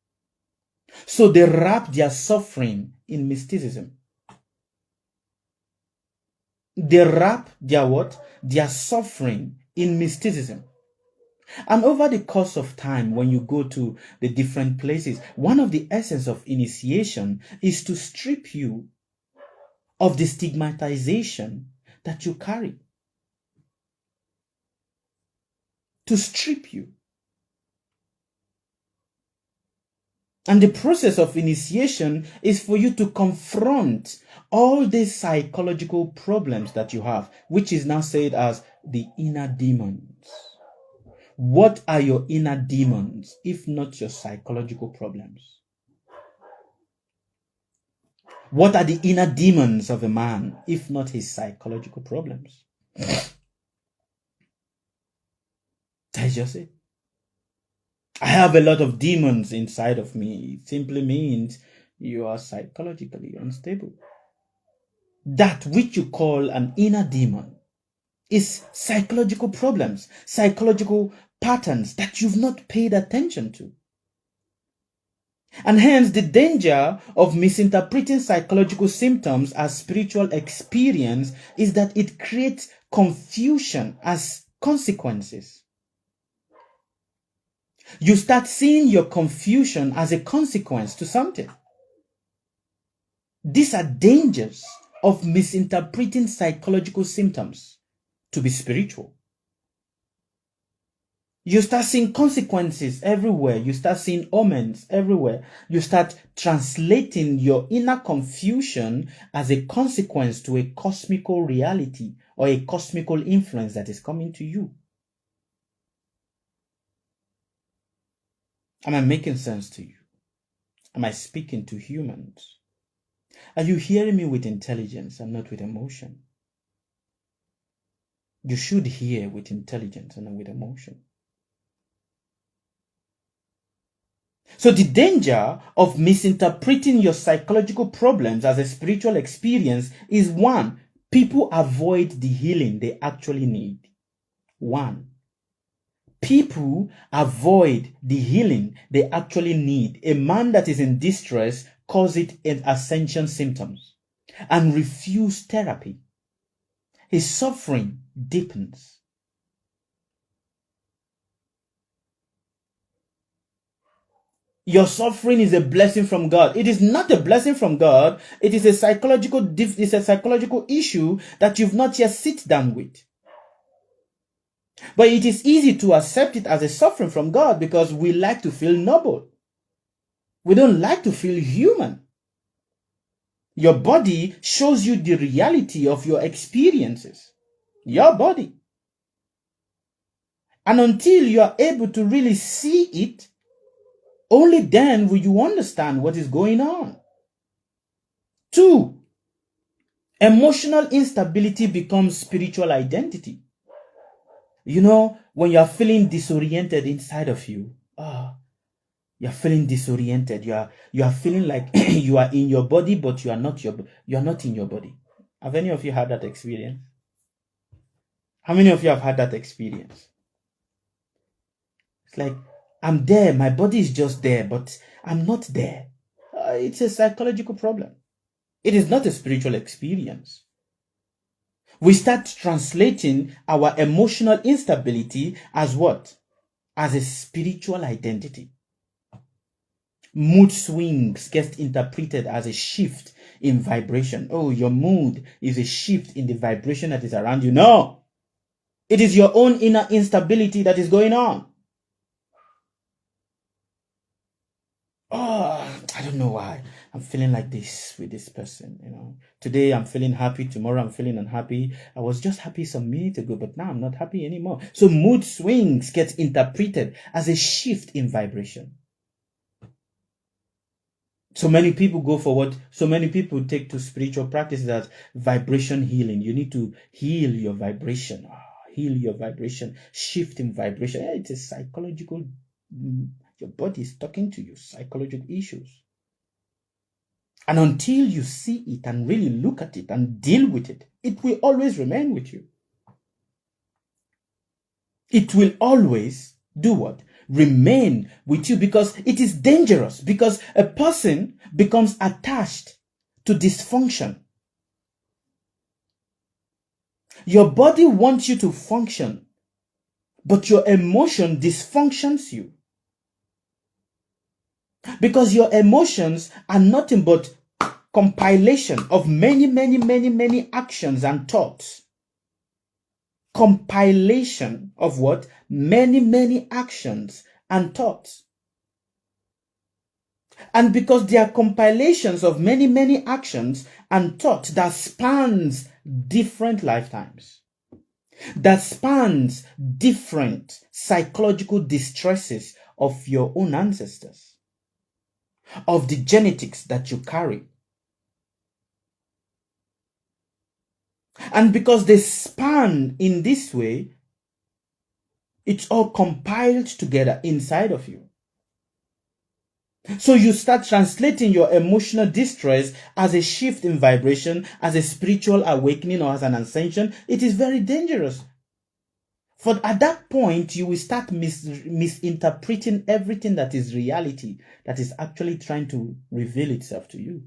S1: So they wrap their suffering in mysticism. They wrap their suffering in mysticism. And over the course of time, when you go to the different places, one of the essence of initiation is to strip you of the stigmatization that you carry. To strip you. And the process of initiation is for you to confront all these psychological problems that you have, which is now said as the inner demons. What are your inner demons, if not your psychological problems? What are the inner demons of a man, if not his psychological problems? That's just it. I have a lot of demons inside of me. It simply means you are psychologically unstable. That which you call an inner demon is psychological problems, psychological patterns that you've not paid attention to. And hence the danger of misinterpreting psychological symptoms as spiritual experience is that it creates confusion as consequences. You start seeing your confusion as a consequence to something. These are dangers of misinterpreting psychological symptoms to be spiritual. You start seeing consequences everywhere. You start seeing omens everywhere. You start translating your inner confusion as a consequence to a cosmical reality or a cosmical influence that is coming to you. Am I making sense to you? Am I speaking to humans? Are you hearing me with intelligence and not with emotion? You should hear with intelligence and not with emotion. So the danger of misinterpreting your psychological problems as a spiritual experience is one, people avoid the healing they actually need. One, people avoid the healing they actually need. A man that is in distress calls it an ascension symptoms and refuse therapy. His suffering deepens. Your suffering is a blessing from God. It is not a blessing from God. It is a psychological issue that you've not yet sit down with. But it is easy to accept it as a suffering from God because we like to feel noble. We don't like to feel human. Your body shows you the reality of your experiences. Your body. And until you are able to really see it, only then will you understand what is going on. 2, emotional instability becomes spiritual identity. You know, when you are feeling disoriented inside of you, you're feeling disoriented. You are feeling like you are in your body, but you are not in your body. Have any of you had that experience? How many of you have had that experience? It's like, I'm there, my body is just there, but I'm not there. It's a psychological problem. It is not a spiritual experience. We start translating our emotional instability as what? As a spiritual identity. Mood swings get interpreted as a shift in vibration. Oh, your mood is a shift in the vibration that is around you. No, it is your own inner instability that is going on. Oh, I don't know why I'm feeling like this with this person. You know, today I'm feeling happy, tomorrow I'm feeling unhappy. I was just happy some minutes ago, but now I'm not happy anymore. So mood swings get interpreted as a shift in vibration. So many people go for what so many people take to spiritual practices as vibration healing. You need to heal your vibration, heal your vibration, shift in vibration. Yeah, it's a psychological, your body is talking to you, psychological issues. And until you see it and really look at it and deal with it, it will always remain with you. It will always do what? Remain with you, because it is dangerous, because a person becomes attached to dysfunction. Your body wants you to function, but your emotion dysfunctions you. Because your emotions are nothing but compilation of many actions and thoughts. Compilation of what? Many actions and thoughts. And because they are compilations of many actions and thoughts that spans different lifetimes, that spans different psychological distresses of your own ancestors, of the genetics that you carry. And because they span in this way, it's all compiled together inside of you. So you start translating your emotional distress as a shift in vibration, as a spiritual awakening, or as an ascension. It is very dangerous. For at that point, you will start misinterpreting everything that is reality, that is actually trying to reveal itself to you.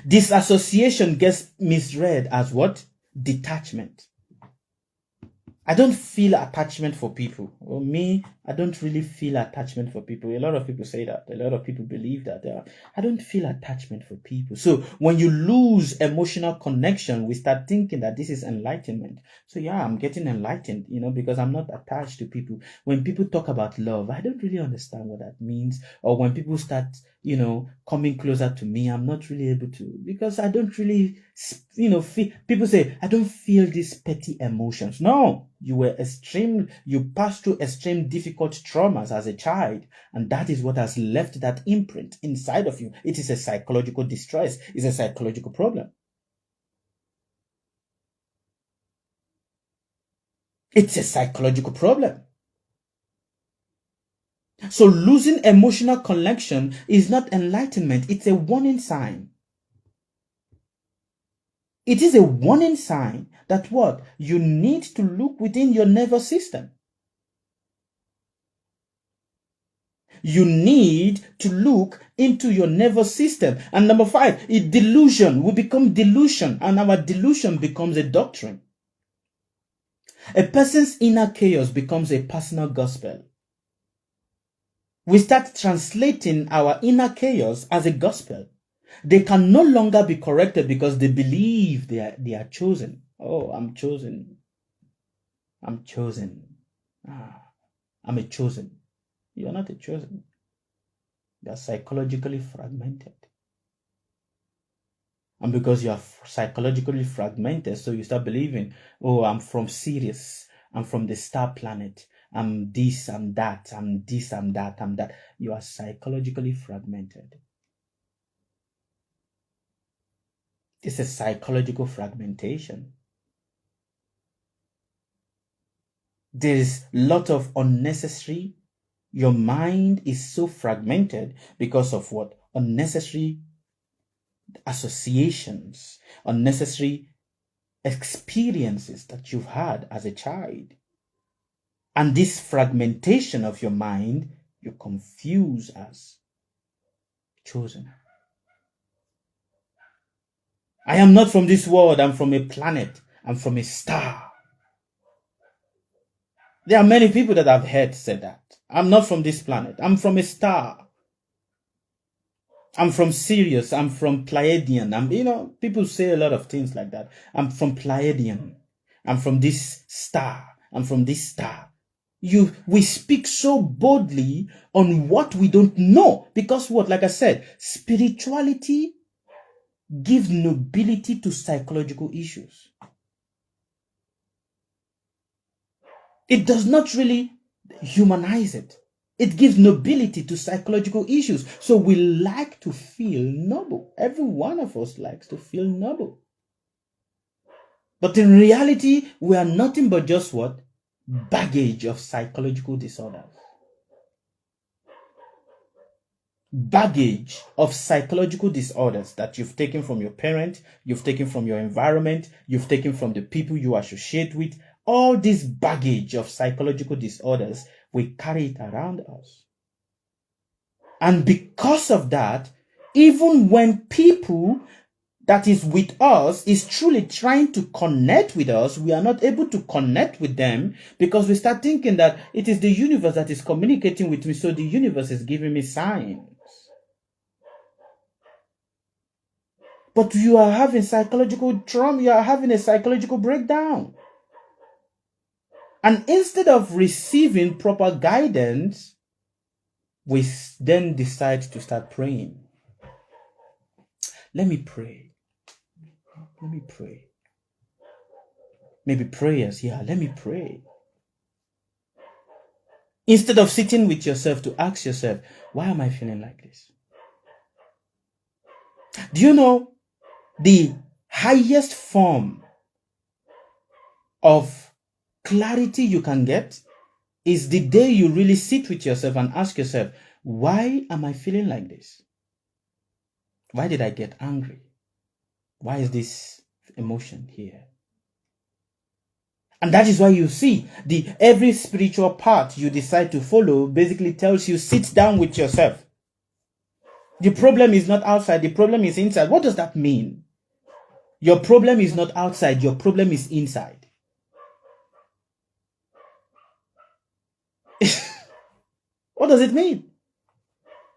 S1: Disassociation gets misread as what? Detachment. I don't feel attachment for people. Or me, I don't really feel attachment for people. A lot of people say that. A lot of people believe that. I don't feel attachment for people. So when you lose emotional connection, we start thinking that this is enlightenment. So yeah, I'm getting enlightened, because I'm not attached to people. When people talk about love, I don't really understand what that means. Or when people start, coming closer to me, I'm not really able to, because I don't really, feel, people say, I don't feel these petty emotions. No, you passed through extreme difficult traumas as a child, and that is what has left that imprint inside of you. It is a psychological distress. It's a psychological problem. It's a psychological problem. So losing emotional connection is not enlightenment. It's a warning sign. It is a warning sign that what? You need to look within your nervous system. You need to look into your nervous system. And number 5, delusion. We become delusion, and our delusion becomes a doctrine. A person's inner chaos becomes a personal gospel. We start translating our inner chaos as a gospel. They can no longer be corrected because they believe they are chosen. Oh, I'm chosen. I'm chosen. I'm a chosen. You are not a chosen. You are psychologically fragmented. And because you are psychologically fragmented, so you start believing, oh, I'm from Sirius. I'm from the star planet. I'm this, I'm that. I'm this, I'm that, I'm that. You are psychologically fragmented. It's a psychological fragmentation. There is a lot of unnecessary. Your mind is so fragmented because of what? Unnecessary associations, unnecessary experiences that you've had as a child. And this fragmentation of your mind, you confuse as chosen. I am not from this world. I'm from a planet. I'm from a star. There are many people that I've heard say that. I'm not from this planet. I'm from a star. I'm from Sirius. I'm from Pleiadian. People say a lot of things like that. I'm from Pleiadian. I'm from this star. I'm from this star. We speak so boldly on what we don't know. Because what? Like I said, spirituality gives nobility to psychological issues. It does not really humanize it. It gives nobility to psychological issues. So we like to feel noble. Every one of us likes to feel noble. But in reality, we are nothing but just what? Baggage of psychological disorders. Baggage of psychological disorders that you've taken from your parent, you've taken from your environment, you've taken from the people you associate with. All this baggage of psychological disorders, we carry it around us. And because of that, even when people that is with us is truly trying to connect with us, we are not able to connect with them because we start thinking that it is the universe that is communicating with me, so the universe is giving me signs. But you are having psychological trauma, you are having a psychological breakdown. And instead of receiving proper guidance, we then decide to start praying. Let me pray. Maybe prayers, let me pray. Instead of sitting with yourself to ask yourself, why am I feeling like this? Do you know the highest form of clarity you can get is the day you really sit with yourself and ask yourself, why am I feeling like this? Why did I get angry? Why is this emotion here? And that is why you see every spiritual path you decide to follow basically tells you, sit down with yourself. The problem is not outside, the problem is inside. What does that mean? Your problem is not outside, your problem is inside. What does it mean?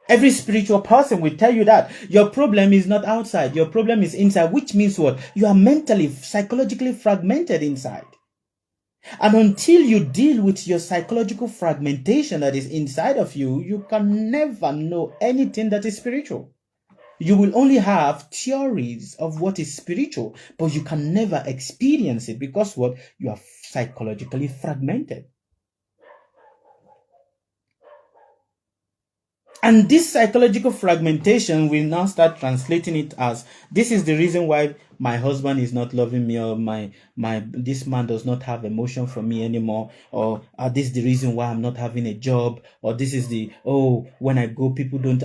S1: Every spiritual person will tell you that your problem is not outside, your problem is inside, which means what? You are mentally, psychologically fragmented inside. And until you deal with your psychological fragmentation that is inside of you, you can never know anything that is spiritual. You will only have theories of what is spiritual, but you can never experience it because what? You are psychologically fragmented. And this psychological fragmentation will now start translating it as, this is the reason why my husband is not loving me, or my this man does not have emotion for me anymore, or this is the reason why I'm not having a job, or this is the when I go,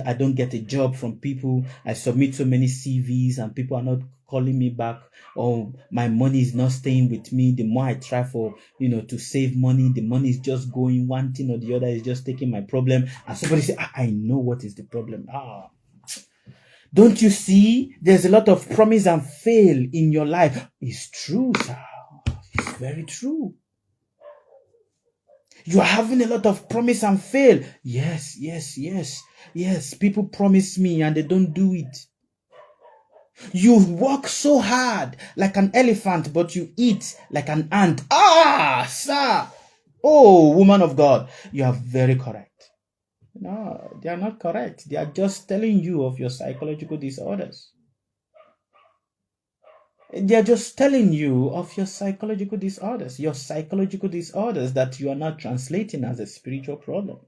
S1: I don't get a job from people. I submit so many CVs and people are not calling me back, or my money is not staying with me. The more I try for to save money, the money is just going one thing or the other, is just taking my problem. And somebody say, I know what is the problem. Don't you see? There's a lot of promise and fail in your life. It's true, sir. It's very true. You are having a lot of promise and fail. Yes. People promise me and they don't do it. You work so hard like an elephant, but you eat like an ant. Sir. Oh, woman of God, you are very correct. No, they are not correct. They are just telling you of your psychological disorders. They are just telling you of your psychological disorders that you are not translating as a spiritual problem.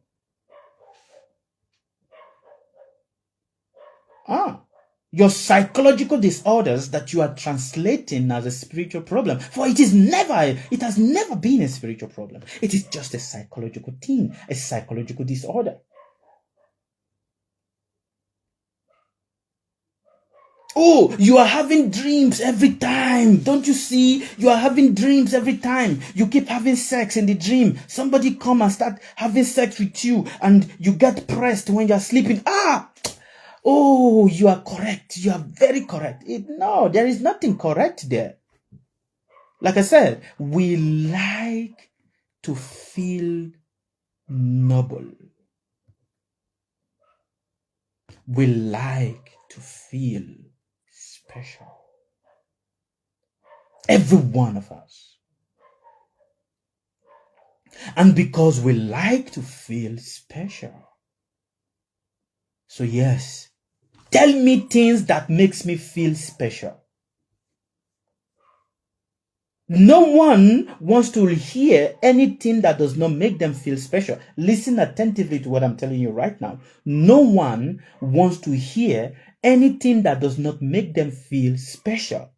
S1: Your psychological disorders that you are translating as a spiritual problem. For it has never been a spiritual problem. It is just a psychological thing, a psychological disorder. Oh, you are having dreams every time. Don't you see? You are having dreams every time. You keep having sex in the dream. Somebody come and start having sex with you and you get pressed when you're sleeping. Oh, you are correct. You are very correct. No, there is nothing correct there. Like I said, we like to feel noble. We like to feel special. Every one of us. And because we like to feel special. So yes, tell me things that makes me feel special. No one wants to hear anything that does not make them feel special. Listen attentively to what I'm telling you right now. No one wants to hear anything that does not make them feel special.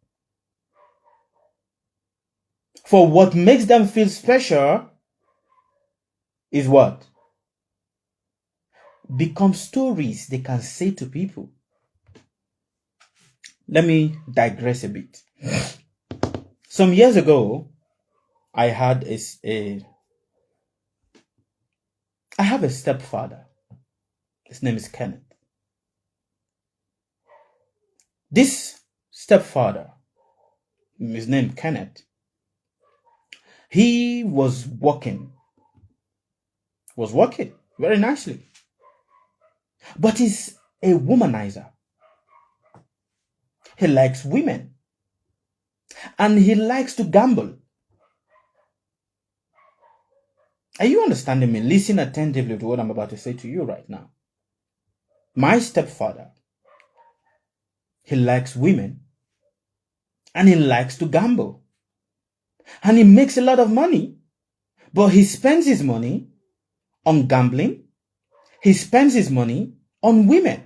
S1: For what makes them feel special is what? Become stories they can say to people. Let me digress a bit. Some years ago, I have a stepfather. His name is Kenneth. This stepfather, his name Kenneth, he was working very nicely. But he's a womanizer. He likes women. And he likes to gamble. Are you understanding me? Listen attentively to what I'm about to say to you right now. My stepfather, he likes women. And he likes to gamble. And he makes a lot of money. But he spends his money on gambling. He spends his money on women.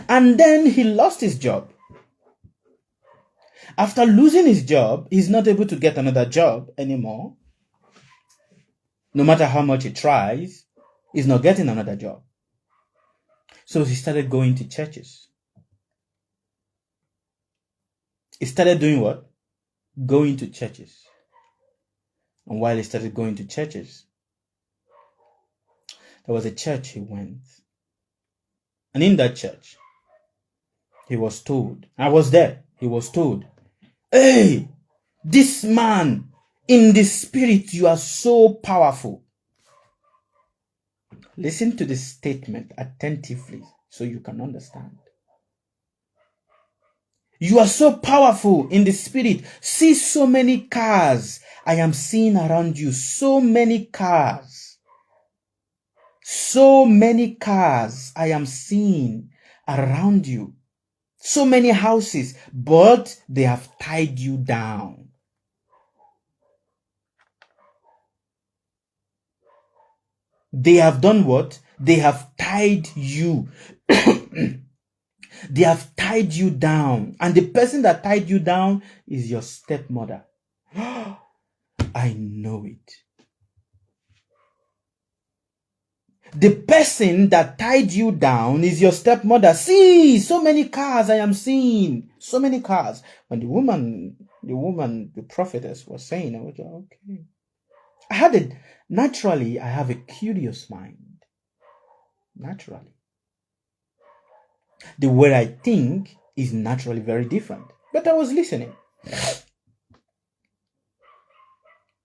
S1: And then he lost his job. After losing his job, he's not able to get another job anymore. No matter how much he tries, he's not getting another job. So he started going to churches. He started doing what? Going to churches. And while he started going to churches, there was a church he went. And in that church, he was told, I was there, he was told, hey, this man, in the spirit, you are so powerful. Listen to this statement attentively so you can understand. You are so powerful in the spirit. See so many cars I am seeing around you. So many cars. So many cars I am seeing around you. So many houses, but they have tied you down. They have done what? They have tied you. They have tied you down. And the person that tied you down is your stepmother. I know it. The person that tied you down is your stepmother. See, so many cars I am seeing. So many cars. When the prophetess was saying, I was like, okay. Naturally, I have a curious mind. Naturally. The way I think is naturally very different. But I was listening.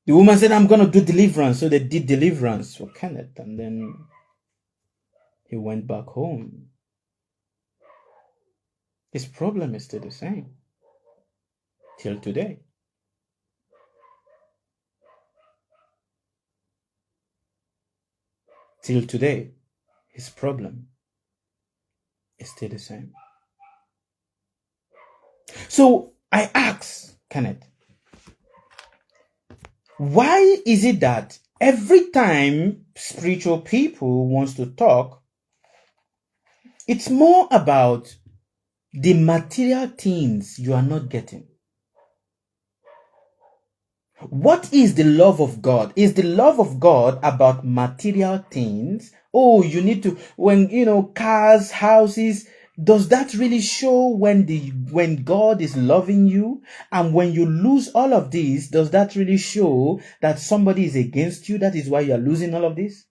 S1: The woman said, I'm going to do deliverance. So they did deliverance for Kenneth. And then he went back home. His problem is still the same. Till today. Till today, his problem is still the same. So I asked Kenneth, why is it that every time spiritual people wants to talk, it's more about the material things you are not getting? What is the love of God? Is the love of God about material things? Oh, you need to, when, cars, houses, does that really show when God is loving you? And when you lose all of this, does that really show that somebody is against you? That is why you are losing all of this?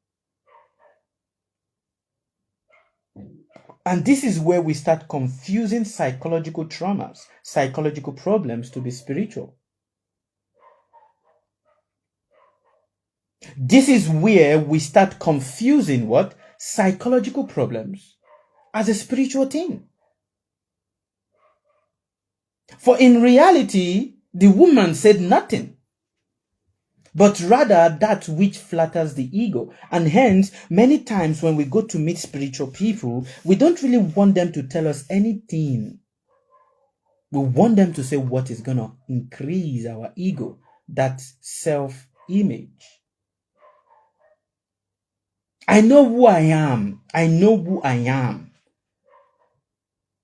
S1: And this is where we start confusing psychological traumas, psychological problems to be spiritual. This is where we start confusing what? Psychological problems as a spiritual thing. For in reality, the woman said nothing, but rather that which flatters the ego. And hence, many times when we go to meet spiritual people, we don't really want them to tell us anything. We want them to say what is going to increase our ego, that self-image. I know who I am. I know who I am.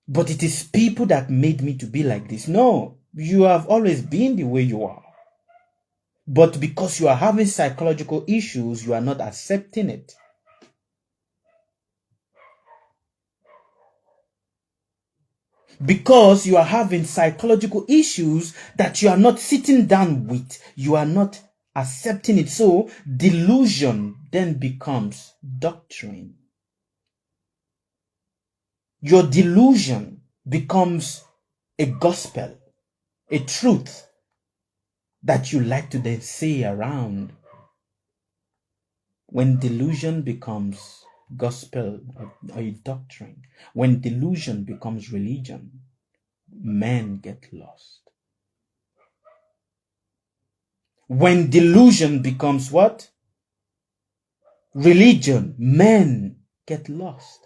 S1: But it is people that made me to be like this. No, you have always been the way you are. But because you are having psychological issues, you are not accepting it. Because you are having psychological issues that you are not sitting down with, you are not accepting it. So delusion then becomes doctrine. Your delusion becomes a gospel, a truth that you like to then say around. When delusion becomes gospel or a doctrine, when delusion becomes religion, men get lost. When delusion becomes what? Religion, men get lost.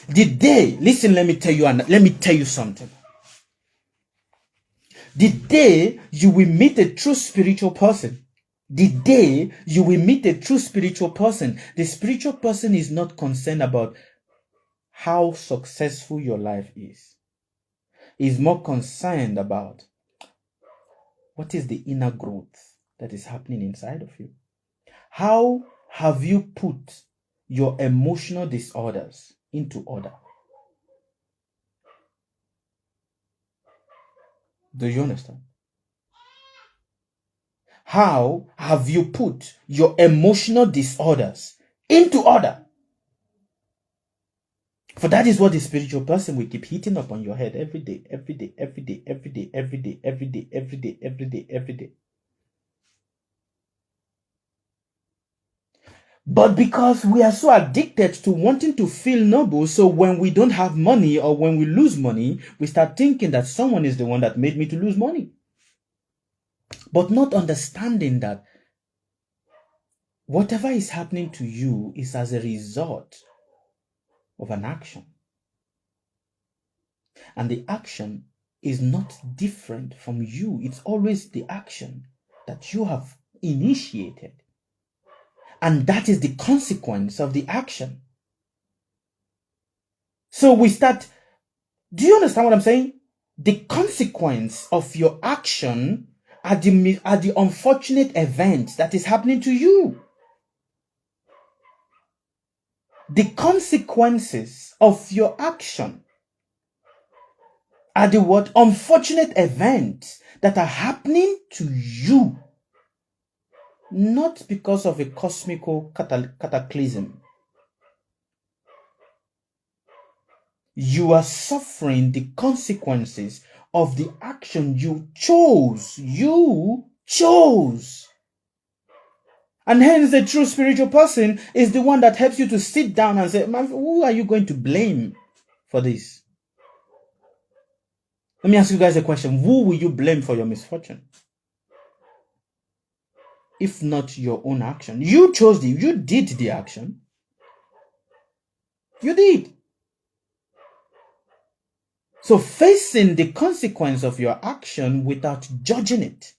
S1: Listen, let me tell you something. The day you will meet a true spiritual person, the spiritual person is not concerned about how successful your life is. He's more concerned about what is the inner growth that is happening inside of you. How have you put your emotional disorders into order? Do you understand? How have you put your emotional disorders into order? For that is what the spiritual person will keep hitting up on your head every day, every day, every day, every day, every day, every day, every day, every day, every day. But because we are so addicted to wanting to feel noble, so when we don't have money or when we lose money, we start thinking that someone is the one that made me to lose money. But not understanding that whatever is happening to you is as a result of an action. And the action is not different from you. It's always the action that you have initiated. And that is the consequence of the action. So we start, do you understand what I'm saying? The consequence of your action are the unfortunate events that is happening to you. The consequences of your action are the what? Unfortunate events that are happening to you. Not because of a cosmical cataclysm. You are suffering the consequences of the action you chose. You chose. And hence the true spiritual person is the one that helps you to sit down and say, who are you going to blame for this? Let me ask you guys a question. Who will you blame for your misfortune? If not your own action. You chose you did the action. You did. So facing the consequence of your action without judging it.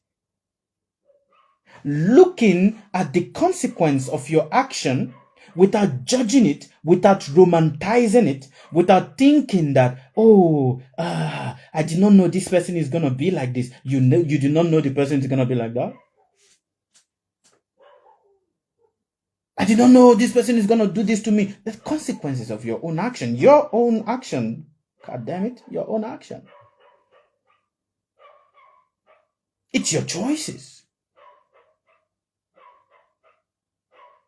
S1: Looking at the consequence of your action without judging it, without romanticizing it, without thinking that, I did not know this person is going to be like this. You do not know the person is going to be like that. I did not know this person is going to do this to me. The consequences of your own action. Your own action. God damn it. Your own action. It's your choices.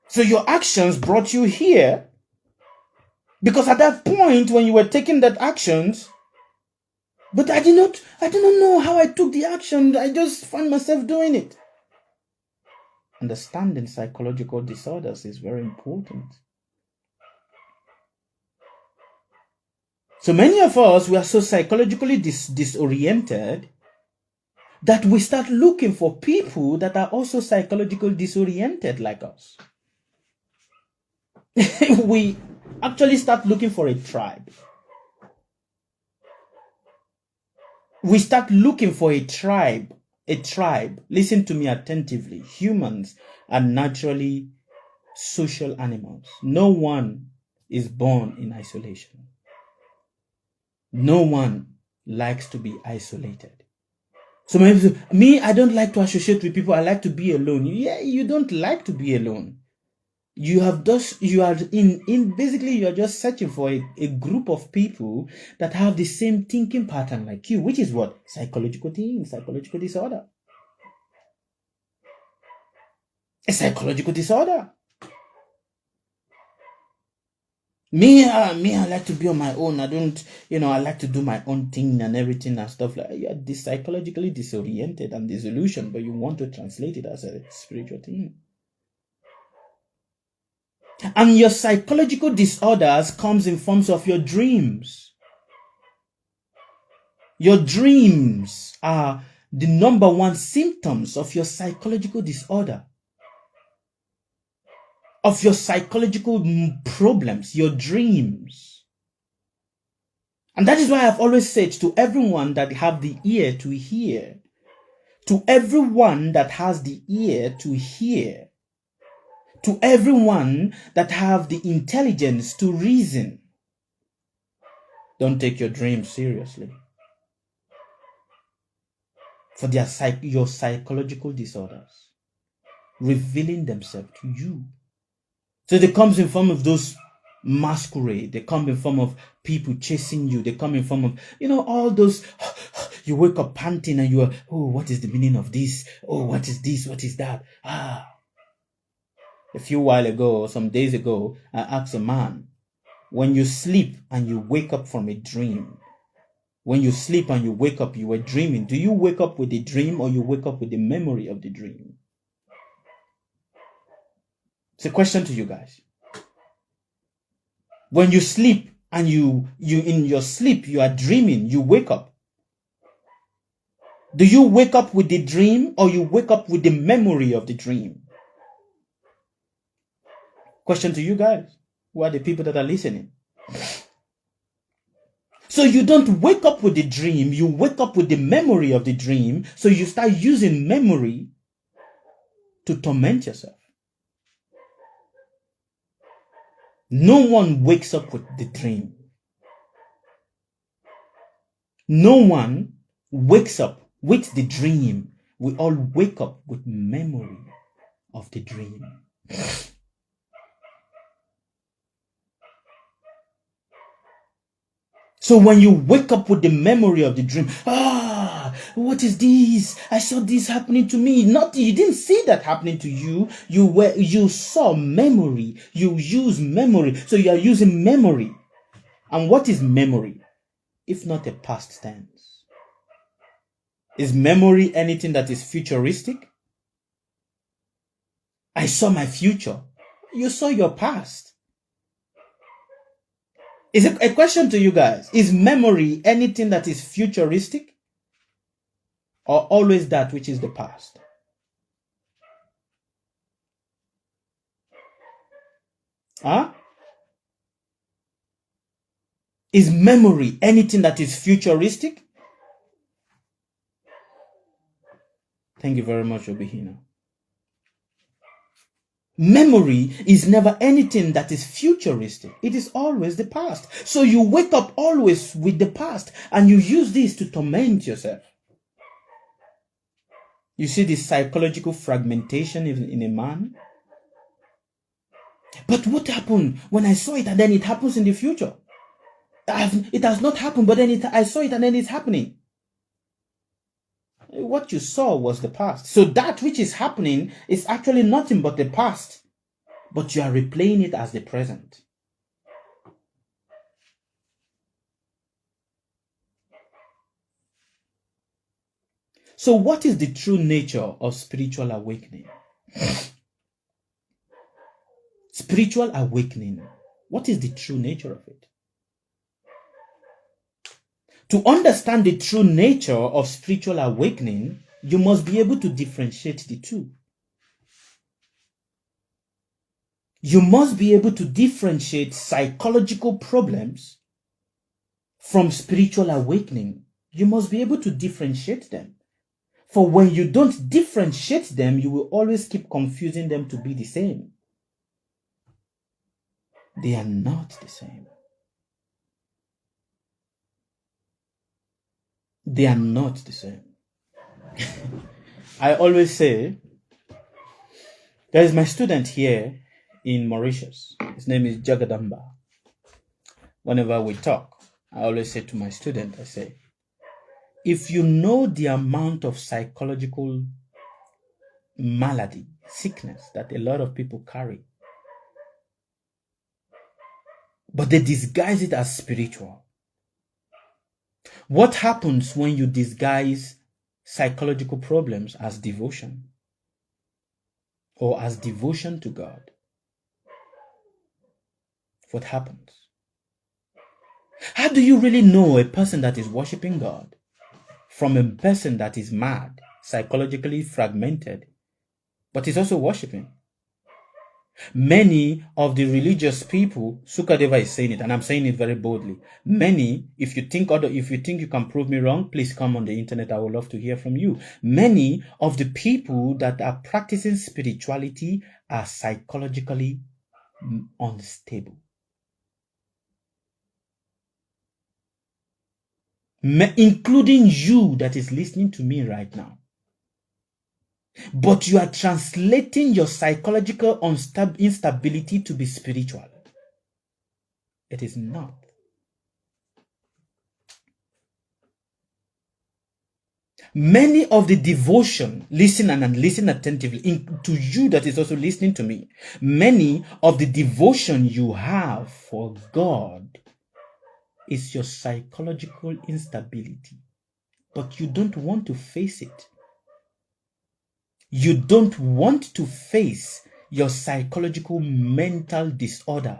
S1: So your actions brought you here. Because at that point when you were taking that actions, but I did not know how I took the action. I just found myself doing it. Understanding psychological disorders is very important. So many of us, we are so psychologically disoriented that we start looking for people that are also psychologically disoriented like us. We actually start looking for a tribe. We start looking for a tribe. A tribe. Listen to me attentively. Humans are naturally social animals. No one is born in isolation. No one likes to be isolated. So me, I don't like to associate with people. I like to be alone. Yeah, you don't like to be alone. You are just searching for a group of people that have the same thinking pattern like you, which is what? Psychological disorder. A psychological disorder. Me, I like to be on my own. I don't, I like to do my own thing and everything and stuff like that. You're psychologically disoriented and disillusioned, but you want to translate it as a spiritual thing. And your psychological disorders comes in forms of your dreams. Your dreams are the number one symptoms of your psychological disorder. Of your psychological problems, your dreams. And that is why I've always said to everyone that have the ear to hear, to everyone that has the ear to hear, to everyone that have the intelligence to reason, don't take your dreams seriously. For your psychological disorders revealing themselves to you. So they come in form of those masquerade. They come in form of people chasing you. They come in form of, all those, you wake up panting and you are, what is the meaning of this? Oh, what is this? What is that? A few while ago, or some days ago, I asked a man, when you sleep and you wake up from a dream, when you sleep and you wake up, you were dreaming. Do you wake up with the dream or you wake up with the memory of the dream? It's a question to you guys. When you sleep and you in your sleep, you are dreaming, you wake up. Do you wake up with the dream or you wake up with the memory of the dream? Question to you guys. Who are the people that are listening? So you don't wake up with the dream, you wake up with the memory of the dream. So you start using memory to torment yourself. No one wakes up with the dream. No one wakes up with the dream. We all wake up with memory of the dream. So when you wake up with the memory of the dream, what is this? I saw this happening to me. Not, you didn't see that happening to you. You saw memory. You use memory. So you are using memory. And what is memory? If not a past tense? Is memory anything that is futuristic? I saw my future. You saw your past. Is it a question to you guys? Is memory anything that is futuristic? Or always that which is the past? Huh? Is memory anything that is futuristic? Thank you very much, Obihina. Memory is never anything that is futuristic. It is always the past. So you wake up always with the past and you use this to torment yourself. You see this psychological fragmentation in a man. But what happened when I saw it and then it happens in the future? It has not happened, but then I saw it and then it's happening. What you saw was the past. So that which is happening is actually nothing but the past. But you are replaying it as the present. So what is the true nature of spiritual awakening? Spiritual awakening. What is the true nature of it? To understand the true nature of spiritual awakening, you must be able to differentiate the two. You must be able to differentiate psychological problems from spiritual awakening. You must be able to differentiate them. For when you don't differentiate them, you will always keep confusing them to be the same. They are not the same. They are not the same. I always say, there is my student here in Mauritius. His name is Jagadamba. Whenever we talk, I always say to my student, I say, if you know the amount of psychological malady, sickness that a lot of people carry, but they disguise it as spiritual. What happens when you disguise psychological problems as devotion or as devotion to God? What happens? How do you really know a person that is worshiping God from a person that is mad, psychologically fragmented, but is also worshiping? Many of the religious people, Sukadeva is saying it, and I'm saying it very boldly. Many, if you think you can prove me wrong, please come on the internet. I would love to hear from you. Many of the people that are practicing spirituality are psychologically unstable. Including you that is listening to me right now. But you are translating your psychological instability to be spiritual. It is not. Many of the devotion, listen and listen attentively, to you that is also listening to me, many of the devotion you have for God is your psychological instability. But you don't want to face it. You don't want to face your psychological mental disorder.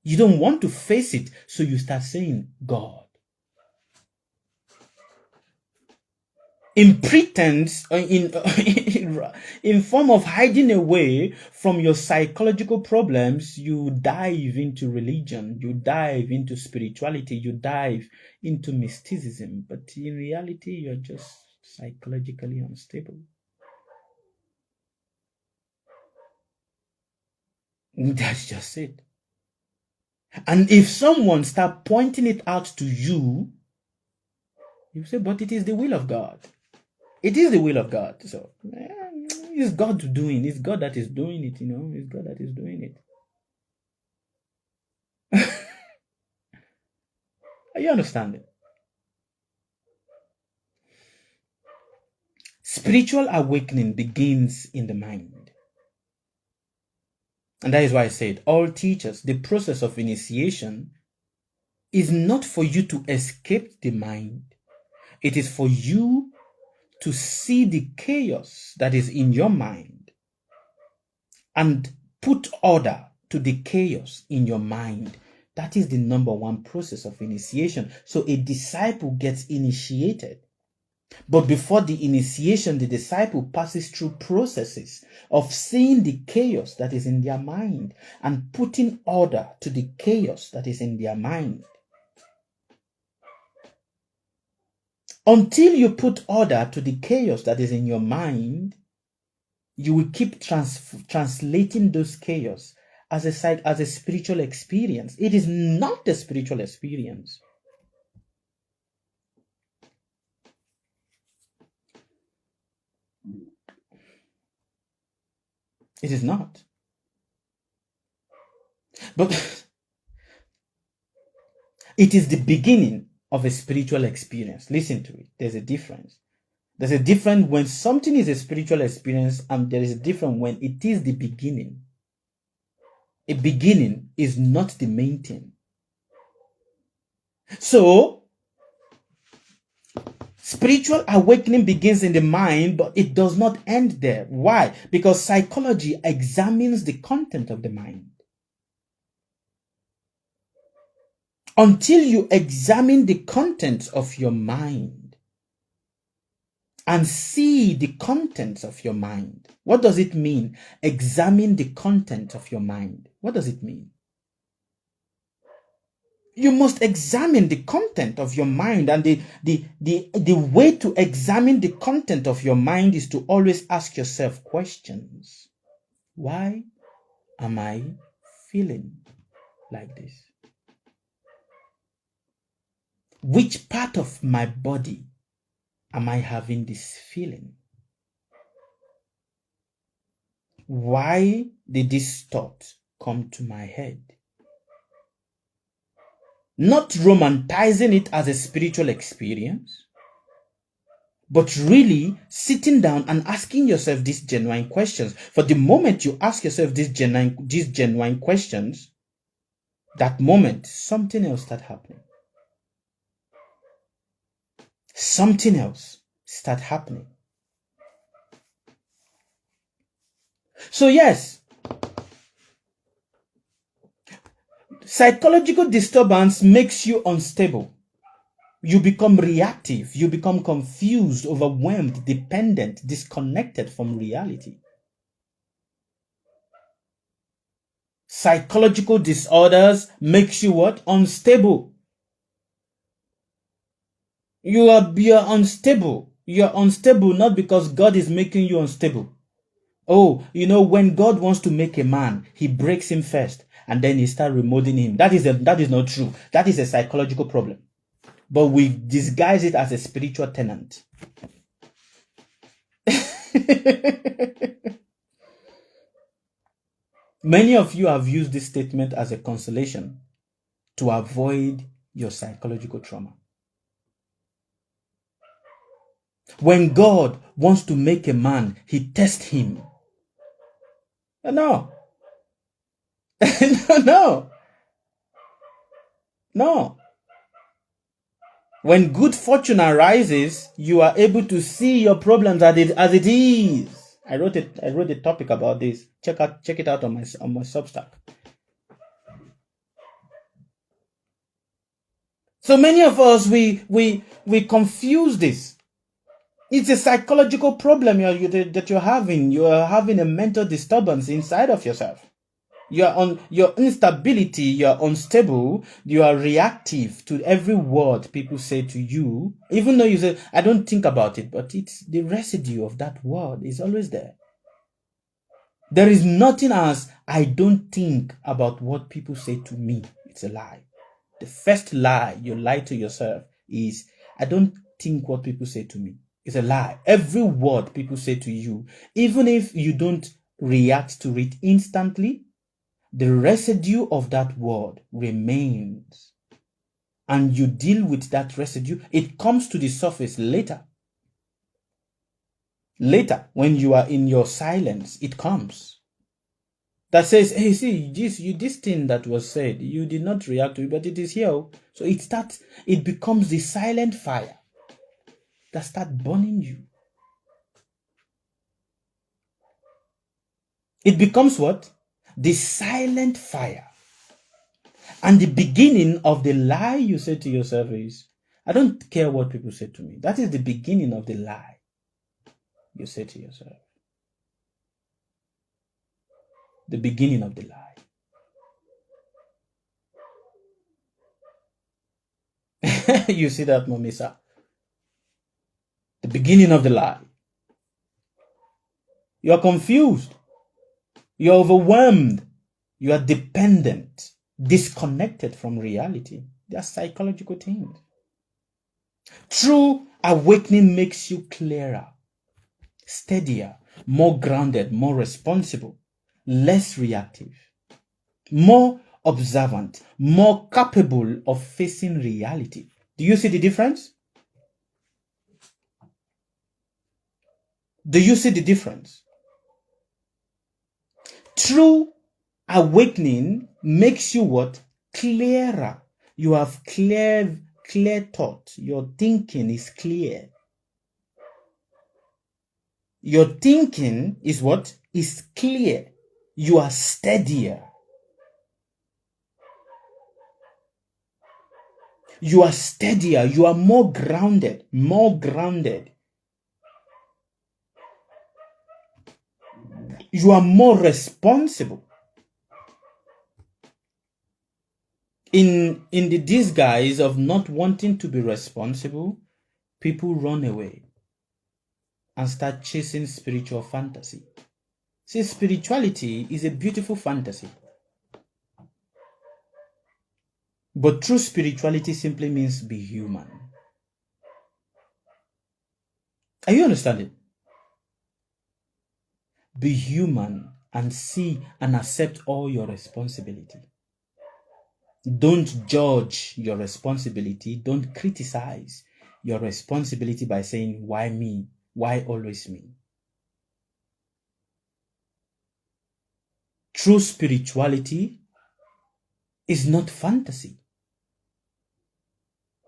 S1: You don't want to face it, so you start saying God. In pretense, in form of hiding away from your psychological problems, you dive into religion, you dive into spirituality, you dive into mysticism. But in reality, you're just psychologically unstable. That's just it. And if someone start pointing it out to you, You say, but it is the will of God. It is the will of God. So it's God doing. It's God that is doing it, It's God that is doing it. Are you understanding? Spiritual awakening begins in the mind. And that is why I said, all teachers, the process of initiation is not for you to escape the mind. It is for you to see the chaos that is in your mind and put order to the chaos in your mind. That is the number one process of initiation. So a disciple gets initiated. But before the initiation, the disciple passes through processes of seeing the chaos that is in their mind and putting order to the chaos that is in their mind. Until you put order to the chaos that is in your mind, you will keep translating those chaos as a spiritual experience. It is not a spiritual experience. It is not. But it is the beginning of a spiritual experience. Listen to it. There's a difference. There's a difference when something is a spiritual experience, and there is a difference when it is the beginning. A beginning is not the main thing. So, spiritual awakening begins in the mind, but it does not end there. Why? Because psychology examines the content of the mind. Until you examine the contents of your mind and see the contents of your mind. What does it mean? Examine the content of your mind. What does it mean? You must examine the content of your mind, and the way to examine the content of your mind is to always ask yourself questions. Why am I feeling like this? Which part of my body am I having this feeling? Why did this thought come to my head? Not romanticizing it as a spiritual experience, but really sitting down and asking yourself these genuine questions. For the moment you ask yourself these genuine questions, that moment, something else starts happening. Something else starts happening. So yes, psychological disturbance makes you unstable. You become reactive. You become confused, overwhelmed, dependent, disconnected from reality. Psychological disorders makes you what? Unstable. You are unstable. You are unstable not because God is making you unstable. Oh, when God wants to make a man, he breaks him first and then he starts remolding him. That is not true. That is a psychological problem. But we disguise it as a spiritual tenant. Many of you have used this statement as a consolation to avoid your psychological trauma. When God wants to make a man, he tests him. No. No. When good fortune arises, you are able to see your problems as it is. I wrote a topic about this. Check it out on my Substack. So many of us we confuse this. It's a psychological problem that you're having. You are having a mental disturbance inside of yourself. You're on your instability, you're unstable, you are reactive to every word people say to you, even though you say, I don't think about it, but it's the residue of that word is always there. There is nothing as I don't think about what people say to me. It's a lie. The first lie you lie to yourself is I don't think what people say to me. It's a lie. Every word people say to you, even if you don't react to it instantly, the residue of that word remains. And you deal with that residue. It comes to the surface later. Later, when you are in your silence, it comes. That says, hey, see, this thing that was said, you did not react to it, but it is here. So it becomes the silent fire that starts burning you. It becomes what? The silent fire. And the beginning of the lie you say to yourself is, I don't care what people say to me. That is the beginning of the lie you say to yourself. The beginning of the lie. You see that, Momisa? The beginning of the lie. You are confused. You are overwhelmed. You are dependent, disconnected from reality. They are psychological things. True awakening makes you clearer, steadier, more grounded, more responsible, less reactive, more observant, more capable of facing reality. Do you see the difference? Do you see the difference? True awakening makes you what? Clearer. You have clear thought. Your thinking is clear. Your thinking is what? Is clear. You are steadier. You are steadier. You are more grounded. More grounded. You are more responsible. In the disguise of not wanting to be responsible, people run away and start chasing spiritual fantasy. See, spirituality is a beautiful fantasy. But true spirituality simply means be human. Are you understanding? Be human and see and accept all your responsibility. Don't judge your responsibility. Don't criticize your responsibility by saying, why me? Why always me? True spirituality is not fantasy.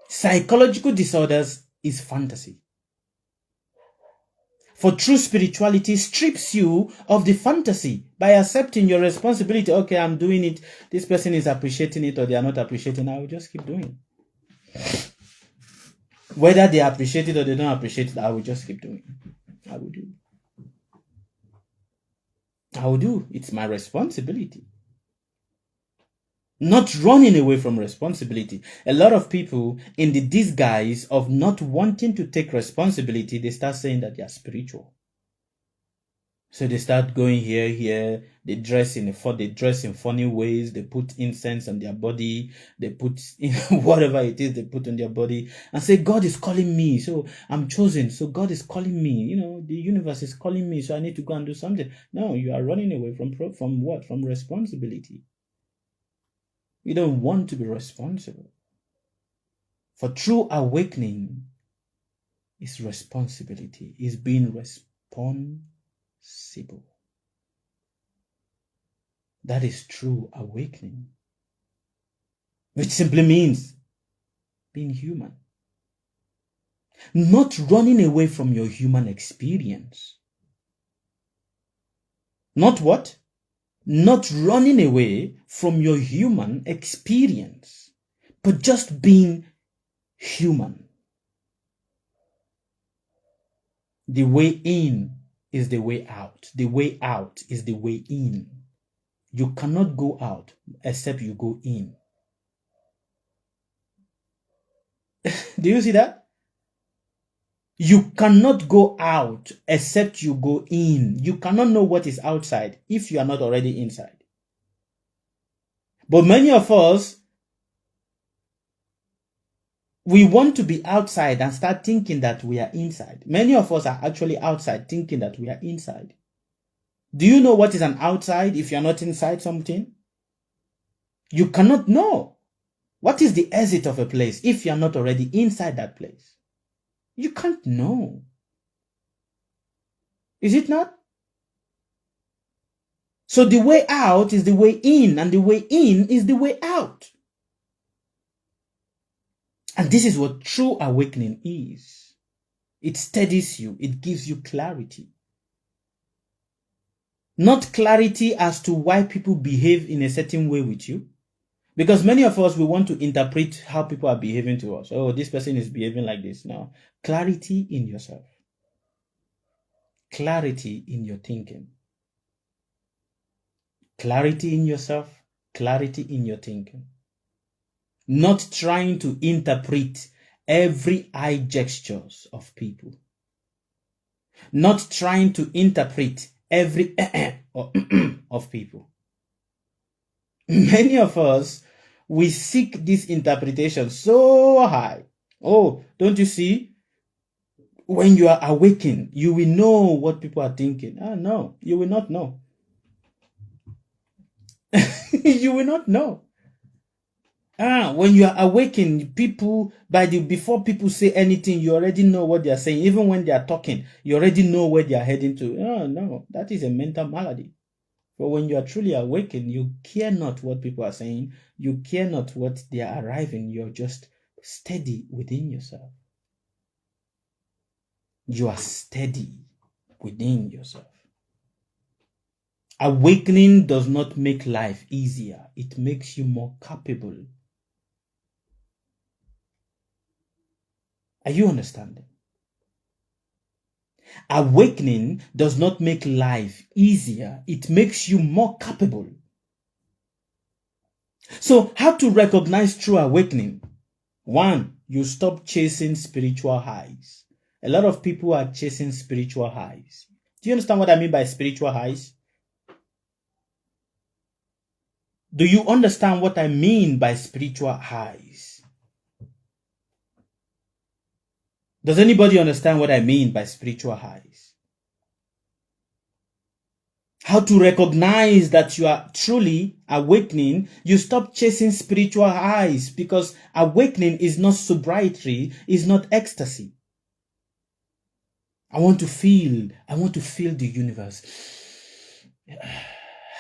S1: Psychological disorders is fantasy. For true spirituality strips you of the fantasy by accepting your responsibility. Okay, I'm doing it. This person is appreciating it or they are not appreciating it. I will just keep doing it. Whether they appreciate it or they don't appreciate it, I will just keep doing it. I will do. I will do. It's my responsibility. Not running away from responsibility. A lot of people, in the disguise of not wanting to take responsibility, they start saying that they are spiritual. So they start going here. They dress in funny ways. They put incense on their body. They put whatever it is they put on their body and say, God is calling me. So I'm chosen. So God is calling me. The universe is calling me. So I need to go and do something. No, you are running away from what? From responsibility. You don't want to be responsible. For true awakening is responsibility, is being responsible. That is true awakening, which simply means being human. Not running away from your human experience. Not what? Not running away from your human experience, but just being human. The way in is the way out. The way out is the way in. You cannot go out except you go in. Do you see that? You cannot go out except you go in. You cannot know what is outside if you are not already inside. But many of us We want to be outside and start thinking that we are inside. Many of us are actually outside thinking that we are inside. Do you know what is an outside if you're not inside something? You cannot know. What is the exit of a place if you're not already inside that place? You can't know. Is it not? So the way out is the way in, and the way in is the way out. And this is what true awakening is. It steadies you. It gives you clarity. Not clarity as to why people behave in a certain way with you. Because many of us, we want to interpret how people are behaving to us. Oh, this person is behaving like this. No. Clarity in yourself. Clarity in your thinking. Clarity in yourself. Clarity in your thinking. Not trying to interpret every eye gestures of people. Not trying to interpret every of people. Many of us, we seek this interpretation so high. Oh, don't you see? When you are awakened, you will know what people are thinking. No, you will not know. You will not know. When you are awakened, people, before people say anything, you already know what they are saying. Even when they are talking, you already know where they are heading to. No, that is a mental malady. But when you are truly awakened, you care not what people are saying. You care not what they are arriving. You're just steady within yourself. You are steady within yourself. Awakening does not make life easier. It makes you more capable. Are you understanding? Awakening does not make life easier. It makes you more capable. So, how to recognize true awakening? 1, you stop chasing spiritual highs. A lot of people are chasing spiritual highs. Do you understand what I mean by spiritual highs? Do you understand what I mean by spiritual highs? Does anybody understand what I mean by spiritual highs? How to recognize that you are truly awakening? You stop chasing spiritual highs, because awakening is not sobriety, is not ecstasy. I want to feel the universe.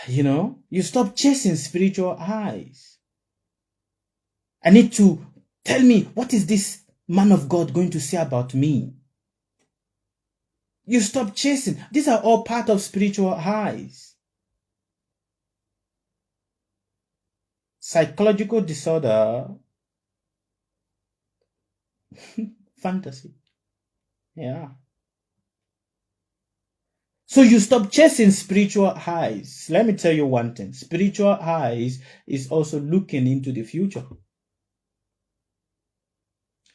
S1: You stop chasing spiritual highs. I need to tell me, what is this man of God going to say about me? You stop chasing. These are all part of spiritual highs. Psychological disorder. Fantasy. Yeah. So you stop chasing spiritual highs. Let me tell you one thing. Spiritual highs is also looking into the future.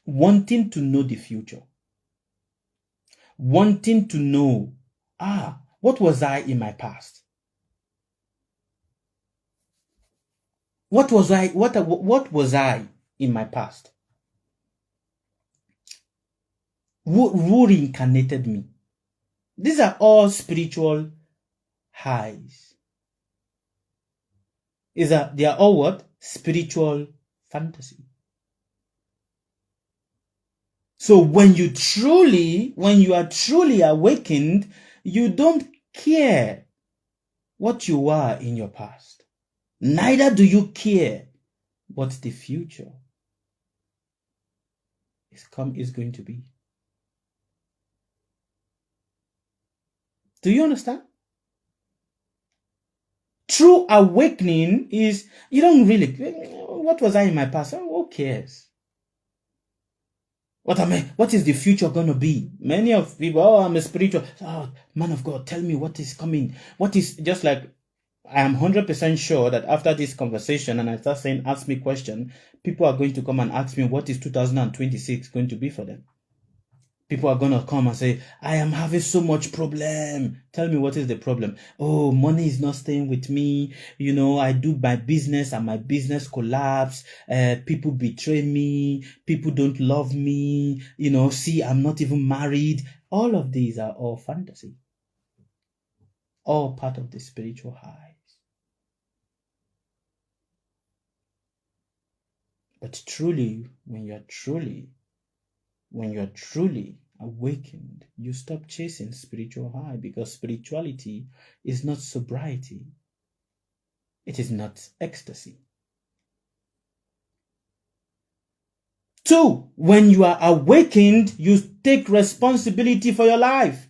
S1: Wanting to know the future. Wanting to know, what was I in my past? What was I in my past? Who reincarnated me? These are all spiritual highs. They are all what? Spiritual fantasy. So when you are truly awakened, you don't care what you were in your past. Neither do you care what the future is going to be. Do you understand? True awakening is, you don't really, what was I in my past? Who cares? What is the future going to be? Many of people, I'm a spiritual. Man of God, tell me what is coming. What is, just like, I am 100% sure that after this conversation and I start saying, ask me question, people are going to come and ask me, what is 2026 going to be for them? People are going to come and say, I am having so much problem. Tell me, what is the problem? Oh, money is not staying with me. You know, I do my business and my business collapse. People betray me. People don't love me. You know, see, I'm not even married. All of these are all fantasy. All part of the spiritual highs. But truly, when you're truly awakened, you stop chasing spiritual high, because spirituality is not sobriety. It is not ecstasy. 2, when you are awakened, you take responsibility for your life.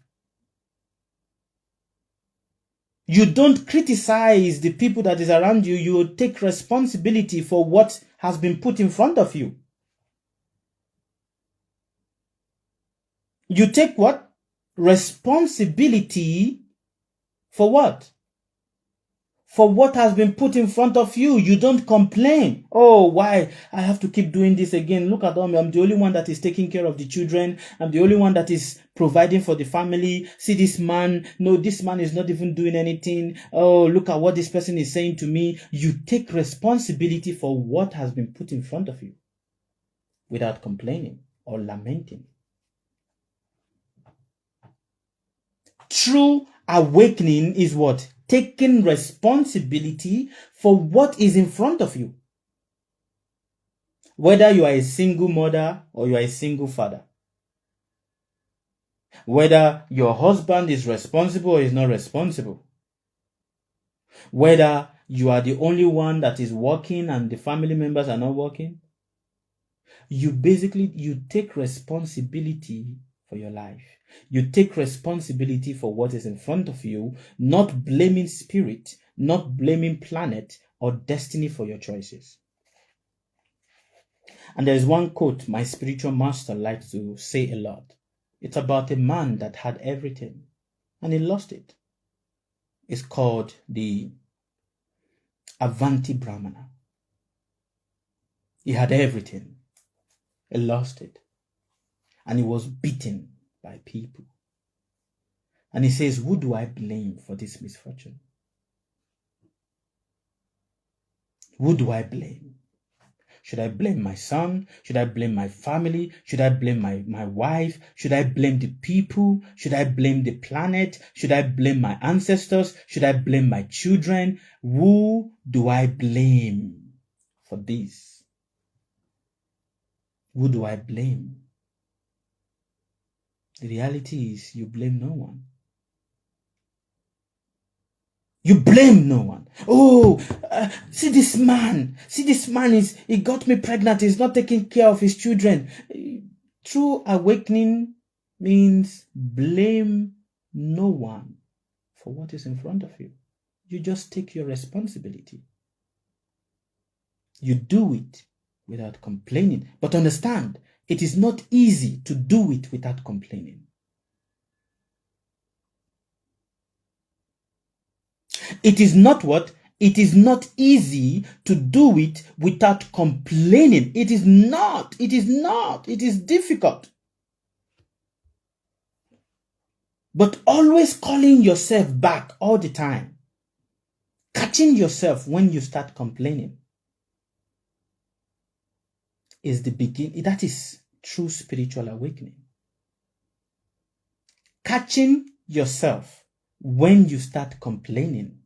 S1: You don't criticize the people that is around you. You take responsibility for what has been put in front of you. You take what? Responsibility for what? For what has been put in front of you. You don't complain. Oh, why? I have to keep doing this again. Look at me. I'm the only one that is taking care of the children. I'm the only one that is providing for the family. See this man. No, this man is not even doing anything. Oh, look at what this person is saying to me. You take responsibility for what has been put in front of you without complaining or lamenting. True awakening is what? Taking responsibility for what is in front of you. Whether you are a single mother or you are a single father. Whether your husband is responsible or is not responsible. Whether you are the only one that is working and the family members are not working. You take responsibility for your life. You take responsibility for what is in front of you, not blaming spirit, not blaming planet or destiny for your choices. And there's one quote my spiritual master likes to say a lot. It's about a man that had everything and he lost it. It's called the Avanti Brahmana. He had everything. He lost it. And he was beaten by people. And he says, who do I blame for this misfortune? Who do I blame? Should I blame my son? Should I blame my family? Should I blame my wife? Should I blame the people? Should I blame the planet? Should I blame my ancestors? Should I blame my children? Who do I blame for this? Who do I blame? The reality is you blame no one. You blame no one. Oh, see this man. He got me pregnant. He's not taking care of his children. True awakening means blame no one for what is in front of you. You just take your responsibility. You do it without complaining. But understand, it is not easy to do it without complaining. It is not what? It is not easy to do it without complaining. It is not. It is difficult. But always calling yourself back all the time. Catching yourself when you start complaining is the beginning. That is true spiritual awakening. Catching yourself when you start complaining.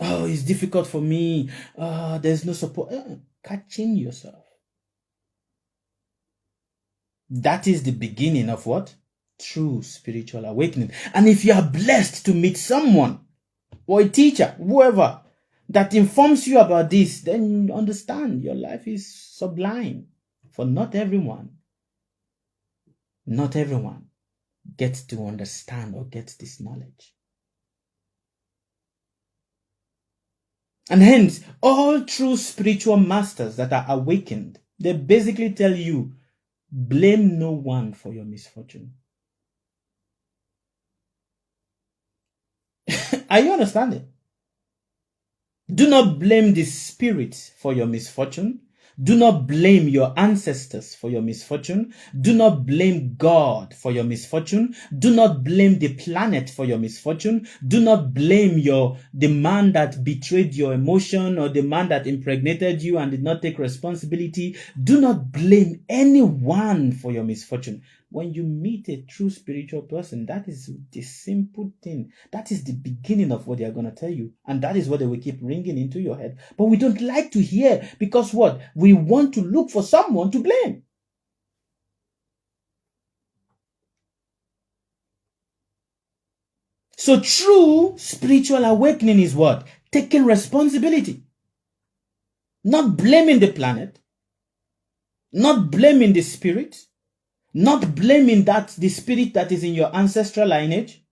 S1: Oh, it's difficult for me. There's no support. Catching yourself. That is the beginning of what? True spiritual awakening. And if you are blessed to meet someone or a teacher, whoever, that informs you about this, then you understand your life is sublime. For not everyone gets to understand or gets this knowledge. And hence, all true spiritual masters that are awakened, they basically tell you, blame no one for your misfortune. Are you understanding? Do not blame the spirit for your misfortune. Do not blame your ancestors for your misfortune. Do not blame God for your misfortune. Do not blame the planet for your misfortune. Do not blame the man that betrayed your emotion or the man that impregnated you and did not take responsibility. Do not blame anyone for your misfortune. When you meet a true spiritual person, that is the simple thing. That is the beginning of what they are going to tell you. And that is what they will keep ringing into your head. But we don't like to hear, because what? We want to look for someone to blame. So true spiritual awakening is what? Taking responsibility. Not blaming the planet. Not blaming the spirit. Not blaming the spirit that is in your ancestral lineage.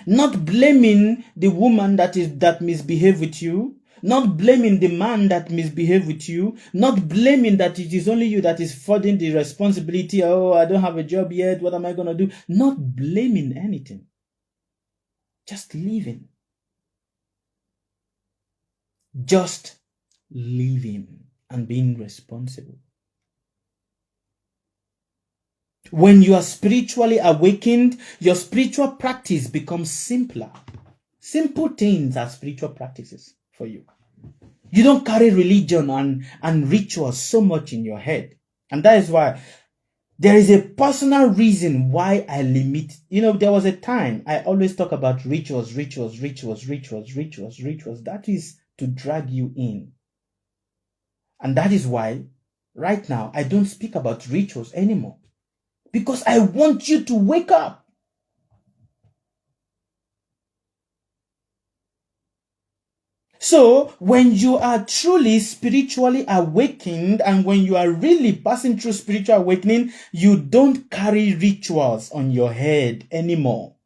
S1: Not blaming the woman that misbehaved with you. Not blaming the man that misbehaved with you. Not blaming that it is only you that is forwarding the responsibility. Oh, I don't have a job yet. What am I going to do? Not blaming anything. Just living. Just living and being responsible. When you are spiritually awakened, your spiritual practice becomes simpler. Simple things are spiritual practices for you. You don't carry religion and rituals so much in your head. And that is why there is a personal reason why I limit. There was a time I always talk about rituals. That is to drag you in. And that is why right now I don't speak about rituals anymore. Because I want you to wake up. So, when you are truly spiritually awakened and when you are really passing through spiritual awakening, you don't carry rituals on your head anymore.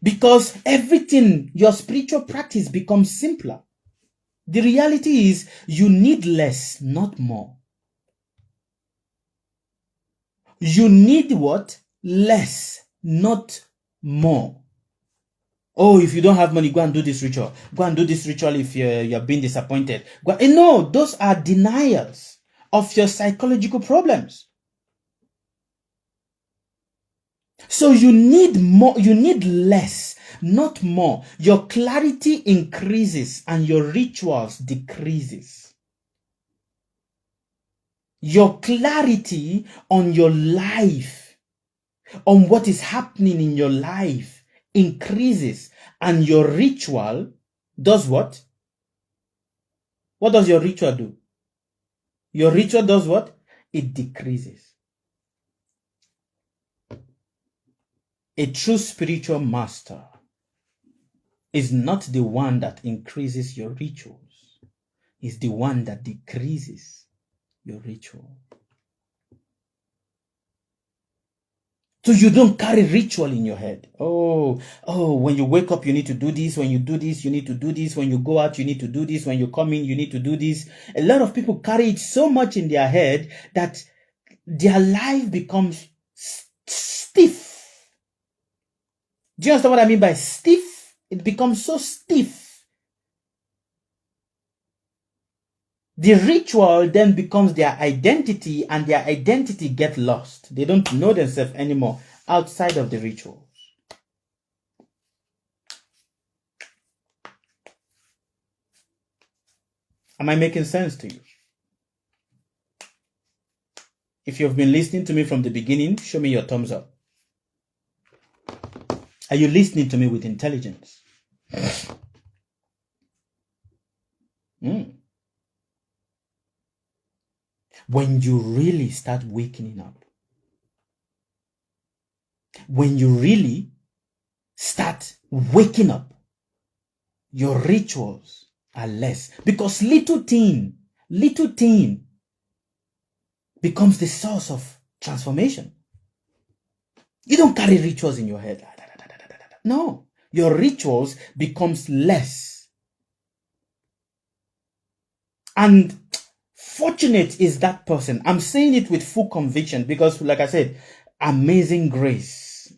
S1: Because everything, your spiritual practice becomes simpler. The reality is you need less, not more. You need what? Less, not more. Oh, if you don't have money, go and do this ritual. Go and do this ritual if you're being disappointed. No, those are denials of your psychological problems. So you need more, you need less, not more. Your clarity increases and your rituals decreases. Your clarity on your life, on what is happening in your life, increases, and your ritual does what? What does your ritual do? Your ritual does what? It decreases. A true spiritual master is not the one that increases your rituals. It's the one that decreases your ritual. So you don't carry ritual in your head. Oh, when you wake up, you need to do this. When you do this, you need to do this. When you go out, you need to do this. When you come in, you need to do this. A lot of people carry it so much in their head that their life becomes stiff. Do you understand what I mean by stiff? It becomes so stiff. The ritual then becomes their identity, and their identity gets lost. They don't know themselves anymore outside of the rituals. Am I making sense to you? If you've been listening to me from the beginning, show me your thumbs up. Are you listening to me with intelligence? When you really start waking up, when you really start waking up, your rituals are less, because little thing becomes the source of transformation. You don't carry rituals in your head. No, your rituals becomes less. And fortunate is that person. I'm saying it with full conviction because, like I said, amazing grace.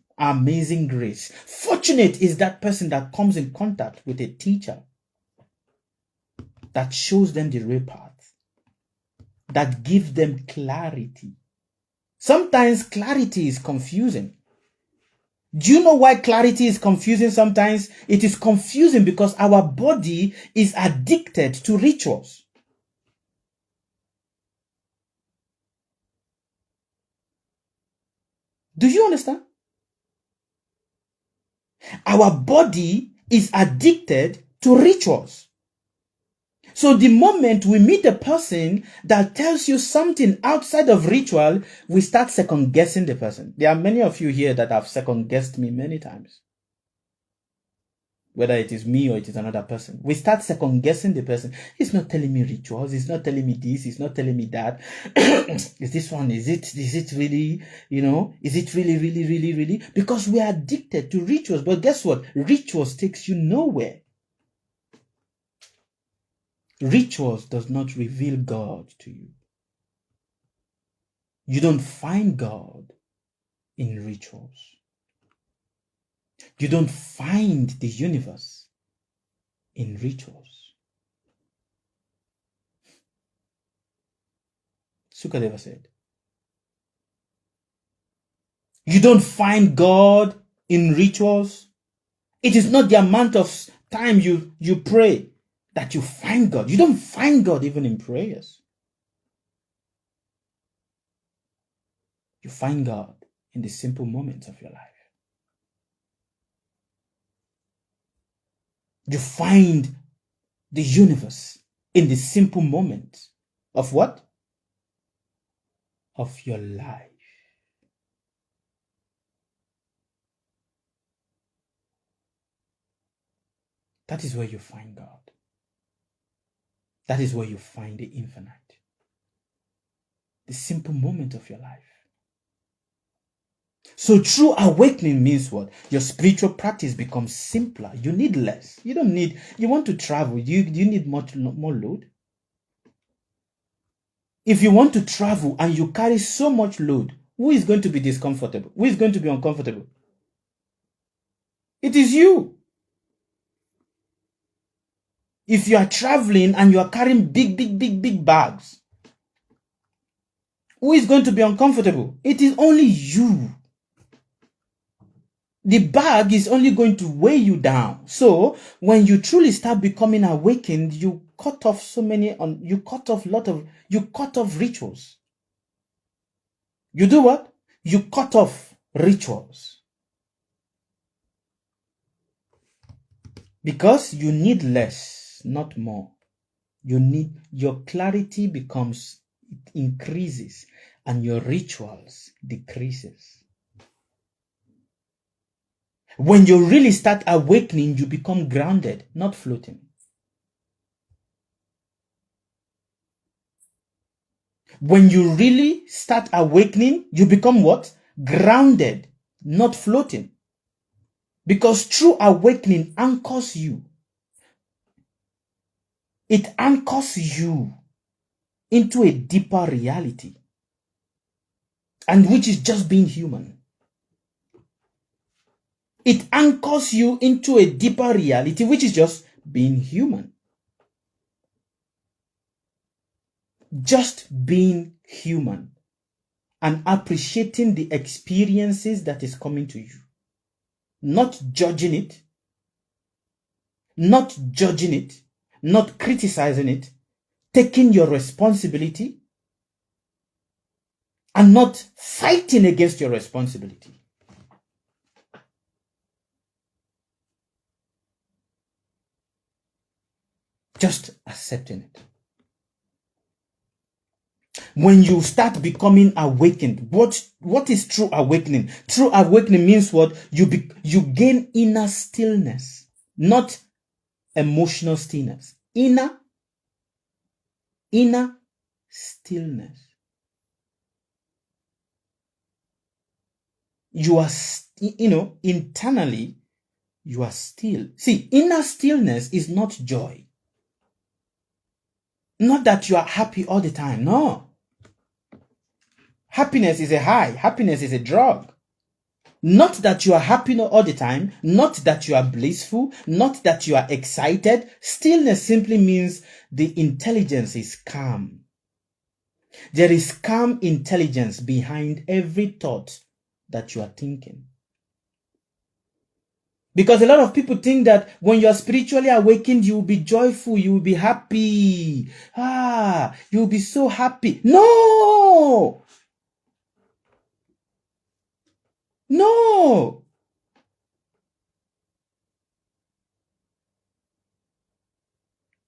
S1: Fortunate is that person that comes in contact with a teacher. that shows them the real path, that gives them clarity. Sometimes clarity is confusing. Do you know why clarity is confusing sometimes? It is confusing because our body is addicted to rituals. Do you understand? Our body is addicted to rituals. So the moment we meet a person that tells you something outside of ritual, we start second guessing the person. There are many of you here that have second guessed me many times. Whether it is me or it is another person. We start second guessing the person. He's not telling me rituals. He's not telling me this. He's not telling me that. Is this one? Is it really, is it really? Because we are addicted to rituals. But guess what? Rituals takes you nowhere. Rituals does not reveal God to you. You don't find God in rituals. You don't find the universe in rituals. Sukadeva said, you don't find God in rituals. It is not the amount of time you pray that you find God. You don't find God even in prayers. You find God in the simple moments of your life. You find the universe in the simple moments of what? Of your life. That is where you find God. That is where you find the infinite. The simple moment of your life. So true awakening means what? Your spiritual practice becomes simpler. You need less. You want to travel. You need much more load. If you want to travel and you carry so much load, who is going to be discomfortable? Who is going to be uncomfortable? It is you. If you are traveling and you are carrying big bags, who is going to be uncomfortable? It is only you. The bag is only going to weigh you down. So when you truly start becoming awakened, you cut off rituals. You do what? You cut off rituals. Because you need less, not more. Your clarity increases and your rituals decreases. When you really start awakening, you become grounded, not floating. When you really start awakening, you become what? Grounded, not floating. Because true awakening anchors you. It anchors you into a deeper reality, and which is just being human. It anchors you into a deeper reality, which is just being human. Just being human and appreciating the experiences that is coming to you. Not judging it, not criticizing it, taking your responsibility, and not fighting against your responsibility. Just accepting it. When you start becoming awakened, what is true awakening? True awakening means what? You gain inner stillness, not emotional stillness. Inner stillness. You are, internally, you are still. See, inner stillness is not joy. Not that you are happy all the time. No. Happiness is a high. Happiness is a drug. Not that you are happy all the time, not that you are blissful, not that you are excited. Stillness simply means the intelligence is calm. There is calm intelligence behind every thought that you are thinking. Because a lot of people think that when you are spiritually awakened, you will be joyful, you will be happy. You will be so happy. No! No!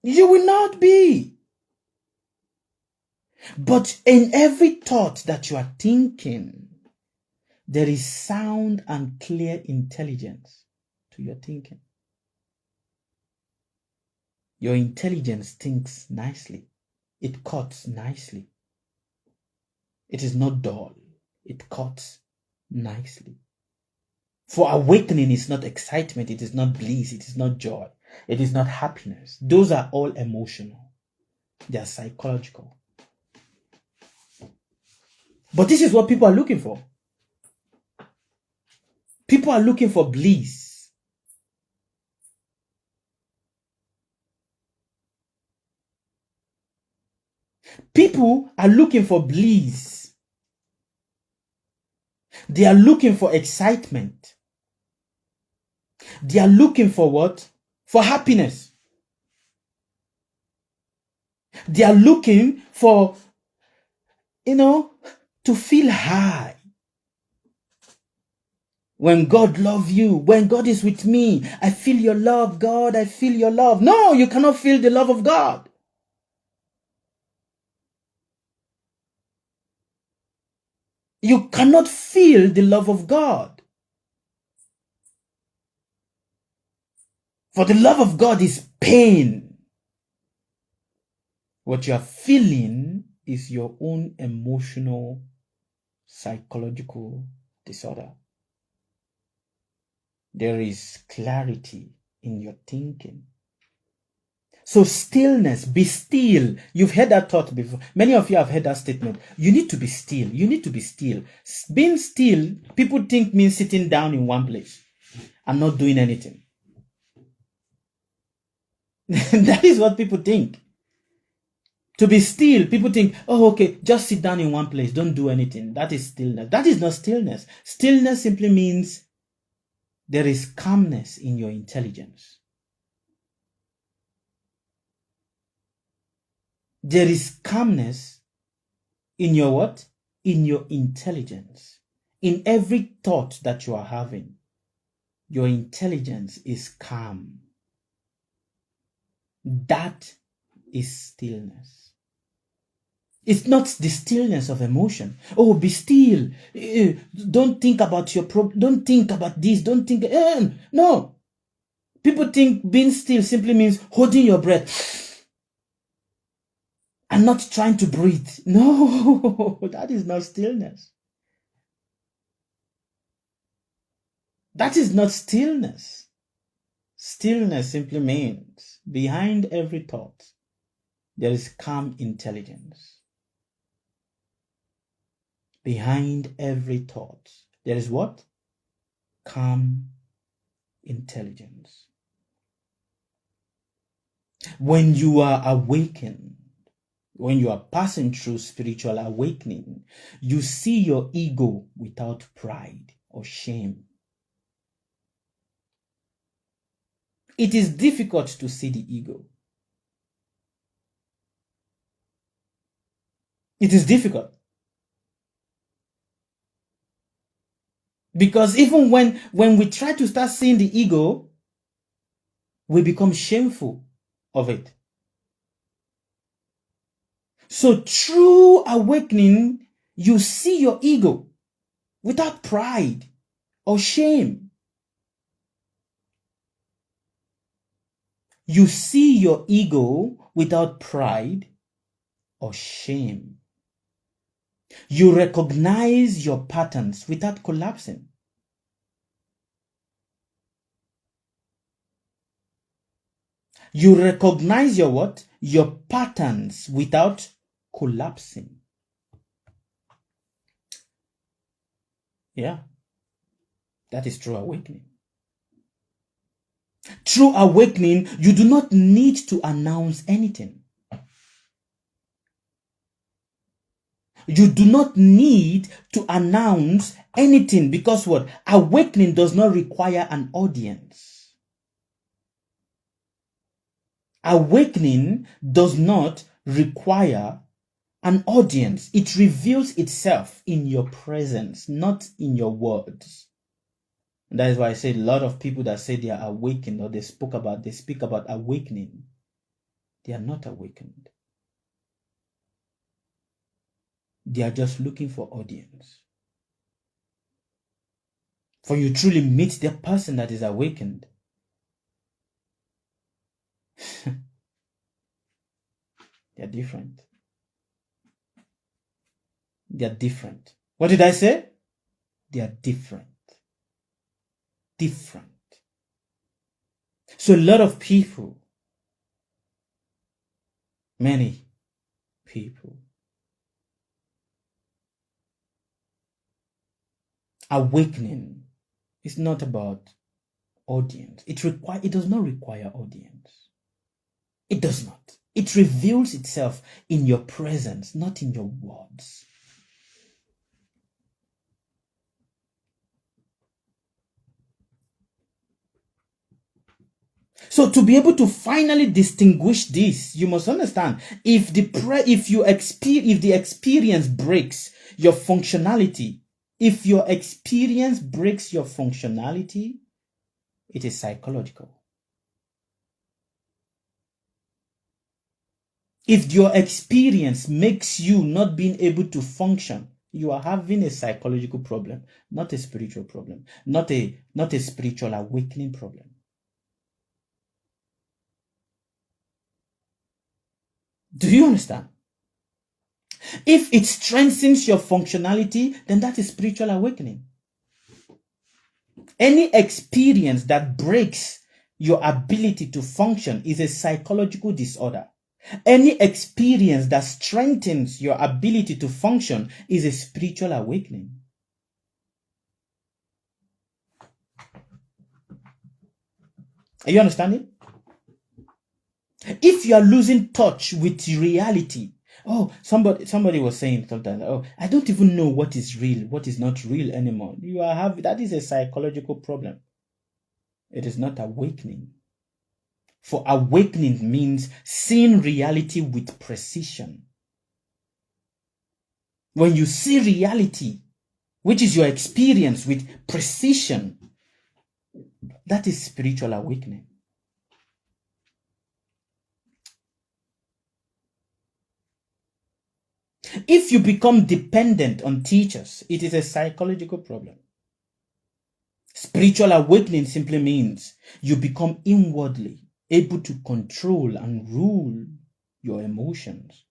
S1: You will not be. But in every thought that you are thinking, there is sound and clear intelligence to your thinking. Your intelligence thinks nicely. It cuts nicely. It is not dull. It cuts nicely. For awakening is not excitement. It is not bliss. It is not joy. It is not happiness. Those are all emotional. They are psychological. But this is what people are looking for. People are looking for bliss. People are looking for bliss. They are looking for excitement. They are looking for what? For happiness. They are looking for, to feel high. When God loves you, when God is with me, I feel your love, God, I feel your love. No, you cannot feel the love of God. You cannot feel the love of God. For the love of God is pain. What you are feeling is your own emotional, psychological disorder. There is clarity in your thinking. So stillness, be still. You've heard that thought before. Many of you have heard that statement. You need to be still. You need to be still. Being still, people think means sitting down in one place and not doing anything. That is what people think. To be still, people think, oh, okay, just sit down in one place. Don't do anything. That is stillness. That is not stillness. Stillness simply means there is calmness in your intelligence. There is calmness in your what? In your intelligence. In every thought that you are having, your intelligence is calm. That is stillness. It's not the stillness of emotion. Oh, be still. Don't think about your problem. Don't think about this. Don't think. No. People think being still simply means holding your breath and not trying to breathe. No, that is not stillness. That is not stillness. Stillness simply means behind every thought, there is calm intelligence. Behind every thought, there is what? Calm intelligence. When you are awakened, when you are passing through spiritual awakening, you see your ego without pride or shame. It is difficult to see the ego. It is difficult. Because even when we try to start seeing the ego, we become shameful of it. So true awakening, you see your ego without pride or shame. You see your ego without pride or shame. You recognize your patterns without collapsing. You recognize your what? Your patterns without collapsing. Yeah. That is true awakening. True awakening, you do not need to announce anything. You do not need to announce anything because what? Awakening does not require an audience. Awakening does not require an audience. It reveals itself in your presence, not in your words. And that is why I say a lot of people that say they are awakened or they speak about awakening. They are not awakened. They are just looking for audience. For you truly meet the person that is awakened. They are different. They are different. What did I say? They are different. Different. So a lot of people, many people, awakening is not about audience. It does not require audience. It does not. It reveals itself in your presence, not in your words. So to be able to finally distinguish this, you must understand if the experience breaks your functionality, if your experience breaks your functionality, it is psychological. If your experience makes you not being able to function, you are having a psychological problem, not a spiritual problem, not a spiritual awakening problem. Do you understand? If it strengthens your functionality, then that is spiritual awakening. Any experience that breaks your ability to function is a psychological disorder. Any experience that strengthens your ability to function is a spiritual awakening. Are you understanding? If you are losing touch with reality, somebody was saying sometimes, I don't even know what is real, what is not real anymore. That is a psychological problem. It is not awakening. For awakening means seeing reality with precision. When you see reality, which is your experience, with precision, that is spiritual awakening. If you become dependent on teachers, it is a psychological problem. Spiritual awakening simply means you become inwardly able to control and rule your emotions.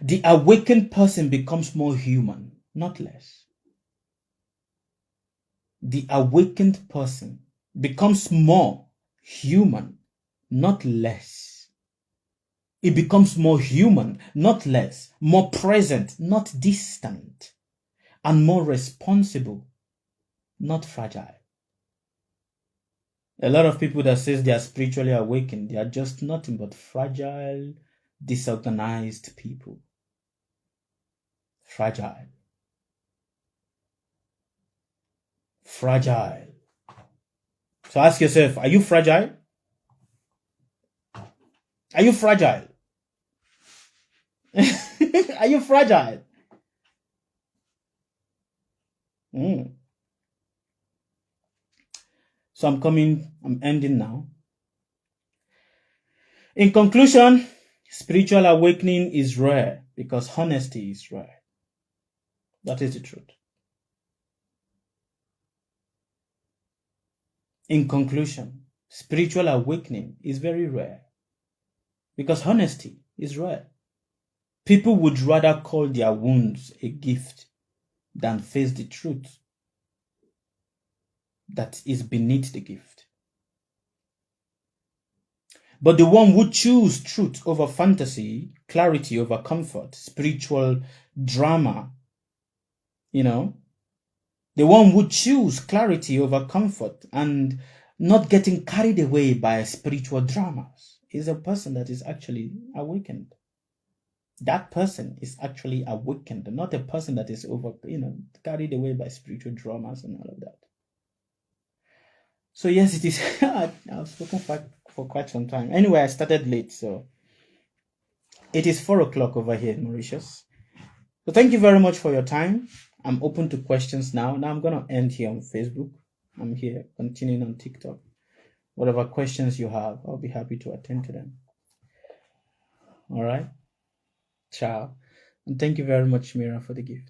S1: The awakened person becomes more human, not less. The awakened person becomes more human, not less. It becomes more human, not less, more present, not distant, and more responsible, not fragile. A lot of people that says they are spiritually awakened, they are just nothing but fragile, disorganized people. Fragile. Fragile. So ask yourself, are you fragile? Are you fragile? Are you fragile? So I'm ending now. In conclusion, spiritual awakening is rare because honesty is rare. That is the truth. In conclusion, spiritual awakening is very rare because honesty is rare. People would rather call their wounds a gift than face the truth that is beneath the gift. But the one who chooses truth over fantasy clarity over comfort, spiritual drama, the one who choose clarity over comfort and not getting carried away by spiritual dramas is a person that is actually awakened. That person is actually awakened, not a person that is carried away by spiritual dramas and all of that. So yes, it is. I've spoken for quite some time. Anyway, I started late, so it is 4:00 over here in Mauritius. So thank you very much for your time. I'm open to questions now. Now I'm gonna end here on Facebook. I'm here continuing on TikTok. Whatever questions you have, I'll be happy to attend to them. All right. Ciao. And thank you very much, Mira, for the gift.